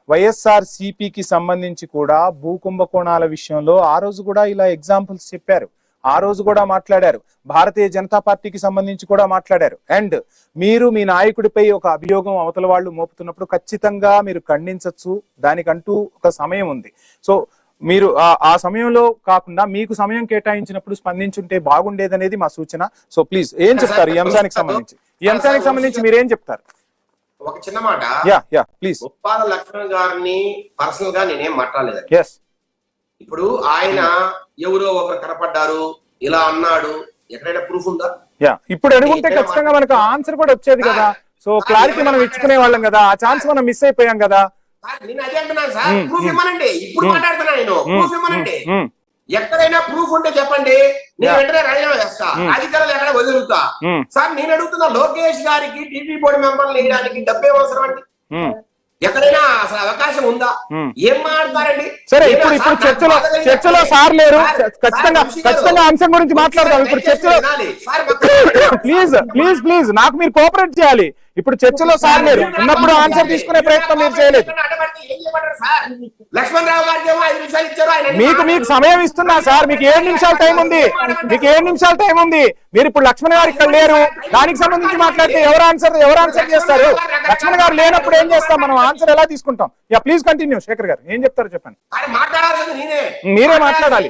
వైఎస్ఆర్ సిపికి సంబంధించి కూడా భూ కుంభకోణాల విషయంలో ఆ రోజు కూడా ఇలా ఎగ్జాంపుల్స్ చెప్పారు. ఆ రోజు కూడా మాట్లాడారు. భారతీయ జనతా పార్టీకి సంబంధించి కూడా మాట్లాడారు. అండ్ మీరు మీ నాయకుడిపై ఒక అభియోగం అవతల వాళ్ళు మోపుతున్నప్పుడు ఖచ్చితంగా మీరు ఖండించవచ్చు. దానికంటూ ఒక సమయం ఉంది. సో మీరు ఆ సమయంలో కాకుండా మీకు సమయం కేటాయించినప్పుడు స్పందించుంటే బాగుండేదనేది మా సూచన. సో ప్లీజ్ ఏం చెప్తారు ఈ అంశానికి సంబంధించి మీరేం చెప్తారు? ఒక చిన్న మాట. ప్లీజ్. ఉప్పాల లక్ష్మణ్ గారిని పర్సనల్ గా నేనేం మాట్లాడలేదు. ఇప్పుడు ఆయన ఎవరో ఒకరు కనపడ్డారు ఇలా అన్నాడు, ఎక్కడైనా ప్రూఫ్ ఉందా? ఇప్పుడు అడుగుంటే ఖచ్చితంగా మనకు ఆన్సర్ కూడా వచ్చేది కదా. సో క్లారిటీ మనం ఇచ్చుకునే వాళ్ళం కదా, ఆ ఛాన్స్ మనం మిస్ అయిపోయాం కదా. నేను అదే అంటున్నాను సార్, ప్రూఫ్ ఇవ్వనండి. ఇప్పుడు మాట్లాడుతున్నా నేను, ప్రూఫ్ ఇవ్వనండి. ఎక్కడైనా ప్రూఫ్ ఉంటే చెప్పండి, నేను వెంటనే రాజీనామా చేస్తా, అధికారులు ఎక్కడ వదులుతా. సార్ నేను అడుగుతున్నా, లోకేష్ గారికి టీటీడీ బోర్డు మెంబర్లు వేయడానికి డబ్బే అవసరం అండి? ఎక్కడైనా అసలు అవకాశం ఉందా? ఏం మాట్లాడతారండి? సరే ఇప్పుడు చర్చలో సార్ లేరు. ఖచ్చితంగా అంశం గురించి మాట్లాడదాం. ఇప్పుడు చర్చలో ప్లీజ్ నాకు మీరు కోఆపరేట్ చేయాలి. ఇప్పుడు చర్చలో సార్ లేరు, ఉన్నప్పుడు ఆన్సర్ తీసుకునే ప్రయత్నం మీరు చేయలేదు. లక్ష్మణ్ రావు గారికి ఏమో 5 నిమిషాలు ఇచ్చారు. మీకు సమయం ఇస్తున్నా సార్, మీకు 7 నిమిషాల టైం ఉంది, మీకు 7 నిమిషాల టైం ఉంది. మీరు ఇప్పుడు లక్ష్మణ్ గారు ఇక్కడ లేరు, దానికి సంబంధించి మాట్లాడితే ఎవరు ఆన్సర్ చేస్తారు? లక్ష్మణ్ గారు లేనప్పుడు ఏం చేస్తాం మనం? ఆన్సర్ ఎలా తీసుకుంటాం? Yeah please continue. శేఖర్ గారు ఏం చెప్తారో చెప్పండి. మీరే మాట్లాడాలి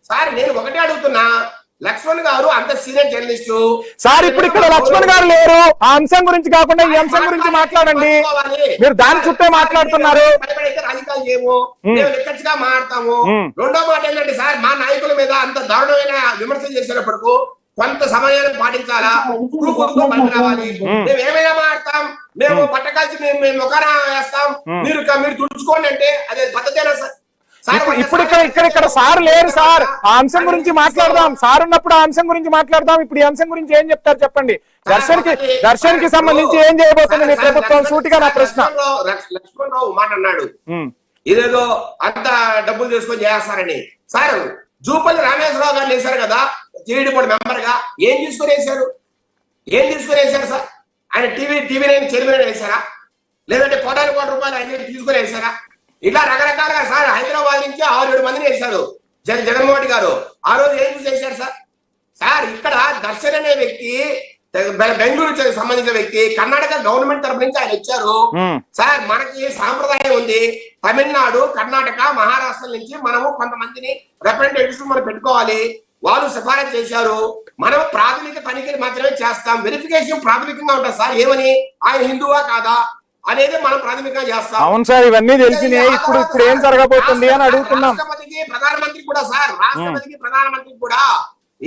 సార్. నేను ఒకటే అడుగుతున్నా, లక్ష్మణ్ గారు అంత సీనియర్ జర్నలిస్టు సార్, ఇప్పుడు ఇక్కడ లక్ష్మణ్ గారు లేరు. ఆ అంశం గురించి కాకుండా ఈ అంశం గురించి మాట్లాడండి. మీరు దాని చుట్టే మాట్లాడుతున్నారు. రాజకీయాలు చేయము, మేము లెక్కగా మాట్లాడతాము. రెండో మాట ఏంటంటే సార్, మా నాయకుల మీద అంత దారుణమైన విమర్శలు చేసేటప్పుడు కొంత సమయాన్ని పాటించాలా, బయట రావాలి. మేము ఏమైనా మాట్లాడతాం, మేము పట్టకాల్సి మేము ముఖాన వేస్తాం, మీరు తుడుచుకోండి అంటే అదే పద్ధతేనా సార్? ఇప్పుడు ఇక్కడ సార్ లేరు సార్. ఆ అంశం గురించి మాట్లాడదాం. సార్ ఉన్నప్పుడు ఆ అంశం గురించి మాట్లాడదాం. ఇప్పుడు ఈ అంశం గురించి ఏం చెప్తారు చెప్పండి. దర్శన్ కి సంబంధించి ఏం చేయబోతుంది మీ ప్రభుత్వం? సూటిగా నా ప్రశ్న. లక్ష్మణ్ రావు మాట అన్నాడు, ఇదేదో అంత డబ్బులు తీసుకొని చేస్తారని. సార్, జూపల్లి రామేశ్వరరావు గారిని వేశారు కదా టీడీపీ బోర్డు మెంబర్ గా. ఏం తీసుకొని వేశారు సార్? ఆయన టీవీ 9 చైర్మన్ వేశారా, లేదంటే ₹1,00,00,000 ఆయన తీసుకొని వేశారా? ఇట్లా రకరకాలుగా సార్ హైదరాబాద్ నుంచి 6-7 మందిని వేశారు జగన్మోహన్ రెడ్డి గారు. ఆ రోజు ఏం చేశారు సార్? సార్, ఇక్కడ దర్శన్ అనే వ్యక్తి బెంగళూరు సంబంధించిన వ్యక్తి, కర్ణాటక గవర్నమెంట్ తరఫు నుంచి ఆయన వచ్చారు. సార్, మనకి సాంప్రదాయం ఉంది, తమిళనాడు, కర్ణాటక, మహారాష్ట్ర నుంచి మనము కొంతమందిని రిప్రజెంటేటివ్స్ మనం పెట్టుకోవాలి. వాళ్ళు సిఫారసు చేశారు. మనం ప్రాథమిక తనిఖీలు మాత్రమే చేస్తాం. వెరిఫికేషన్ ప్రాథమికంగా ఉంటుంది సార్. ఏమని, ఆయన హిందువా కాదా అనేది మనం ప్రాథమికంగా చేస్తాం. అవును సార్, ఇవన్నీ తెలిసినాయి. ఇప్పుడు ఏం జరగబోతుంది అని అడుగుతున్నాం. రాష్ట్రపతికి ప్రధానమంత్రి కూడా సార్, రాష్ట్రపతికి ప్రధానమంత్రి కూడా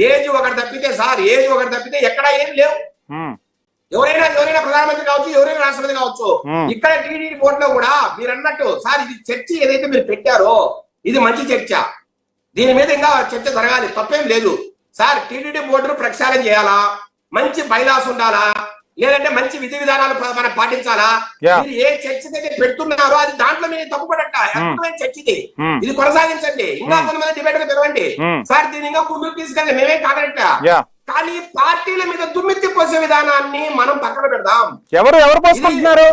ఏజ్ ఒకటి తప్పితే ఎక్కడ ఏం లేవు. ఎవరైనా ప్రధానమంత్రి కావచ్చు, ఎవరైనా రాష్ట్రపతి కావచ్చు. ఇక్కడ టీడీపీ బోర్డులో కూడా మీరు అన్నట్టు సార్, ఇది చర్చ ఏదైతే మీరు పెట్టారో ఇది మంచి చర్చ. దీని మీద ఇంకా చర్చ జరగాలి, తప్పేం లేదు సార్. టీడీపీ బోర్డును ప్రక్షాళన చేయాలా, మంచి బైలాస్ ఉండాలా, లేదంటే మంచి విధి విధానాలు మనం పాటించాలా? మీరు ఏ చర్చ అయితే పెడుతున్నారో అది దాంట్లో మీరు తప్పుపడట. అద్భుతమైన చర్చ ఇది కొనసాగించండి. ఇంకా కొంతమంది డిబేట్ పిలవండి సార్, దీన్ని ఇంకా ముందుకు తీసుకెళ్ళి మేమే కాదనట. కానీ పార్టీల మీద దుమ్మెత్తి పోసే విధానాన్ని మనం పక్కన పెడదాం. ఎవరు పోసుకుంటున్నారు?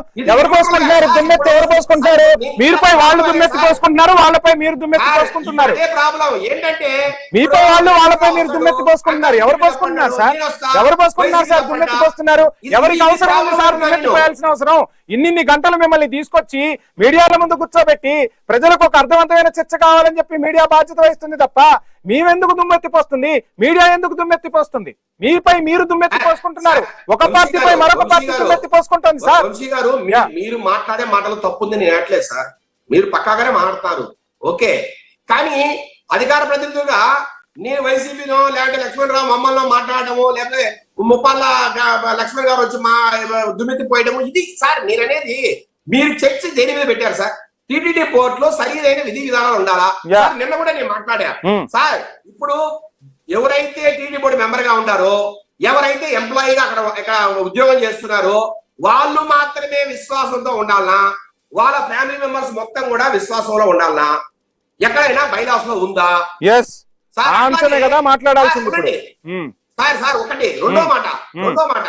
దుమ్మెత్తి ఎవరు పోసుకుంటున్నారు? మీరుపై వాళ్ళు దుమ్మెత్తి పోసుకుంటున్నారు, వాళ్ళపై మీరు దుమ్మెత్తి పోసుకుంటున్నారు. అదే ప్రాబ్లం ఏంటంటే, మీపై వాళ్ళు, వాళ్ళపై మీరు దుమ్మెత్తి పోసుకుంటున్నారు. ఎవరు పోసుకుంటున్నారు సార్? దుమ్మెత్తి పోస్తున్నారు. ఎవరికి అవసరం ఉంది సార్ దుమ్మెత్తి పోయాల్సిన అవసరం? ఇన్ని గంటలు మిమ్మల్ని తీసుకొచ్చి మీడియాల ముందు కూర్చోబెట్టి ప్రజలకు ఒక అర్థవంతమైన చర్చ కావాలని చెప్పి మీడియా బాధ్యత వహిస్తుంది తప్ప మేమెందుకు దుమ్మెత్తి పోస్తుంది? మీడియా ఎందుకు దుమ్మెత్తి పోస్తుంది? మీపై మీరు దుమ్మెత్తి పోసుకుంటున్నారు, ఒక పార్టీపై మరొక పార్టీ దుమ్మెత్తి పోసుకుంటుంది సార్. వంశీ గారు, మీరు మాట్లాడే మాటలు తప్పుంది నేను అనట్లేదు సార్, మీరు పక్కాగానే మాట్లాడతారు, ఓకే. కానీ అధికార ప్రతినిధులుగా నేను వైసీపీనో లేదంటే లక్ష్మణ్ రావు మమ్మల్ని మాట్లాడటము, లేకపోతే ముప్పాళ్ళ లక్ష్మణ్ గారు వచ్చి మా దుమ్మెత్తి పోయడము, ఇది సార్ నేను అనేది. మీరు చర్చ దేని మీద పెట్టారు సార్? టీటీడీ బోర్డులో సరైన విధి విధానాలు ఉండాలా? నిన్న కూడా నేను మాట్లాడా సార్. ఇప్పుడు ఎవరైతే టీటీడీ బోర్డు మెంబర్ గా ఉంటారో, ఎవరైతే ఎంప్లాయీగా అక్కడ ఉద్యోగం చేస్తున్నారో వాళ్ళు మాత్రమే విశ్వాసంతో ఉండాలనా? వాళ్ళ ఫ్యామిలీ మెంబర్స్ మొత్తం కూడా విశ్వాసంలో ఉండాలనా? ఎక్కడైనా బైలాస్ లో ఉందా? మాట్లాడాల్సింది సార్. ఒకటి రెండో మాట,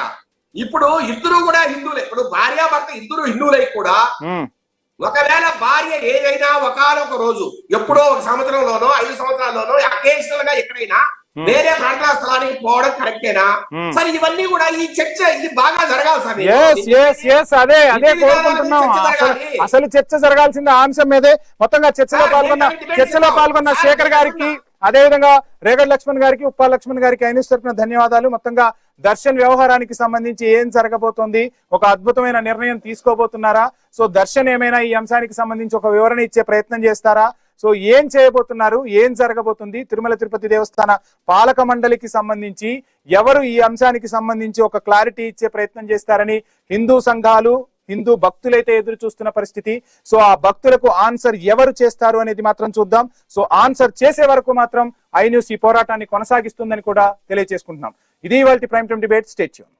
ఇప్పుడు ఇద్దరు కూడా హిందువులే. ఇప్పుడు భార్యాభర్త ఇద్దరు హిందువులై కూడా ఒకవేళ భార్య ఏదైనా ఒకనొక రోజు, ఎప్పుడో ఒక సంవత్సరంలోనో 5 సంవత్సరాల్లోనో అకేషనల్ గా ఎక్కడైనా వేరే ప్రార్థనా స్థలానికి పోవడం కరెక్టేనా సార్? ఇవన్నీ కూడా ఈ చర్చ ఇది బాగా జరగాలి సార్. అదే కోరుకుంటున్నాం. అసలు చర్చ జరగాల్సిన అంశం మీదే. మొత్తంగా చర్చలో పాల్గొన్న శేఖర్ గారికి, అదేవిధంగా రేగడి లక్ష్మణ్ గారికి, ఉప్పాల లక్ష్మణ్ గారికి ఐన్యూస్ తరపున ధన్యవాదాలు. మొత్తంగా దర్శన్ వ్యవహారానికి సంబంధించి ఏం జరగబోతోంది, ఒక అద్భుతమైన నిర్ణయం తీసుకోబోతున్నారా? సో దర్శన్ ఏమైనా ఈ అంశానికి సంబంధించి ఒక వివరణ ఇచ్చే ప్రయత్నం చేస్తారా? సో ఏం చేయబోతున్నారు, ఏం జరగబోతుంది? తిరుమల తిరుపతి దేవస్థాన పాలక మండలికి సంబంధించి ఎవరు ఈ అంశానికి సంబంధించి ఒక క్లారిటీ ఇచ్చే ప్రయత్నం చేస్తారని హిందూ సంఘాలు, హిందూ భక్తులైతే ఎదురు చూస్తున్న పరిస్థితి. సో ఆ భక్తులకు ఆన్సర్ ఎవరు చేస్తారు అనేది మాత్రం చూద్దాం. సో ఆన్సర్ చేసే వరకు మాత్రం ఐన్యూస్ ఈ పోరాటాన్ని కొనసాగిస్తుందని కూడా తెలియజేసుకుంటున్నాం. ఇది ఇవాల్టి prime time debate. Stay tune.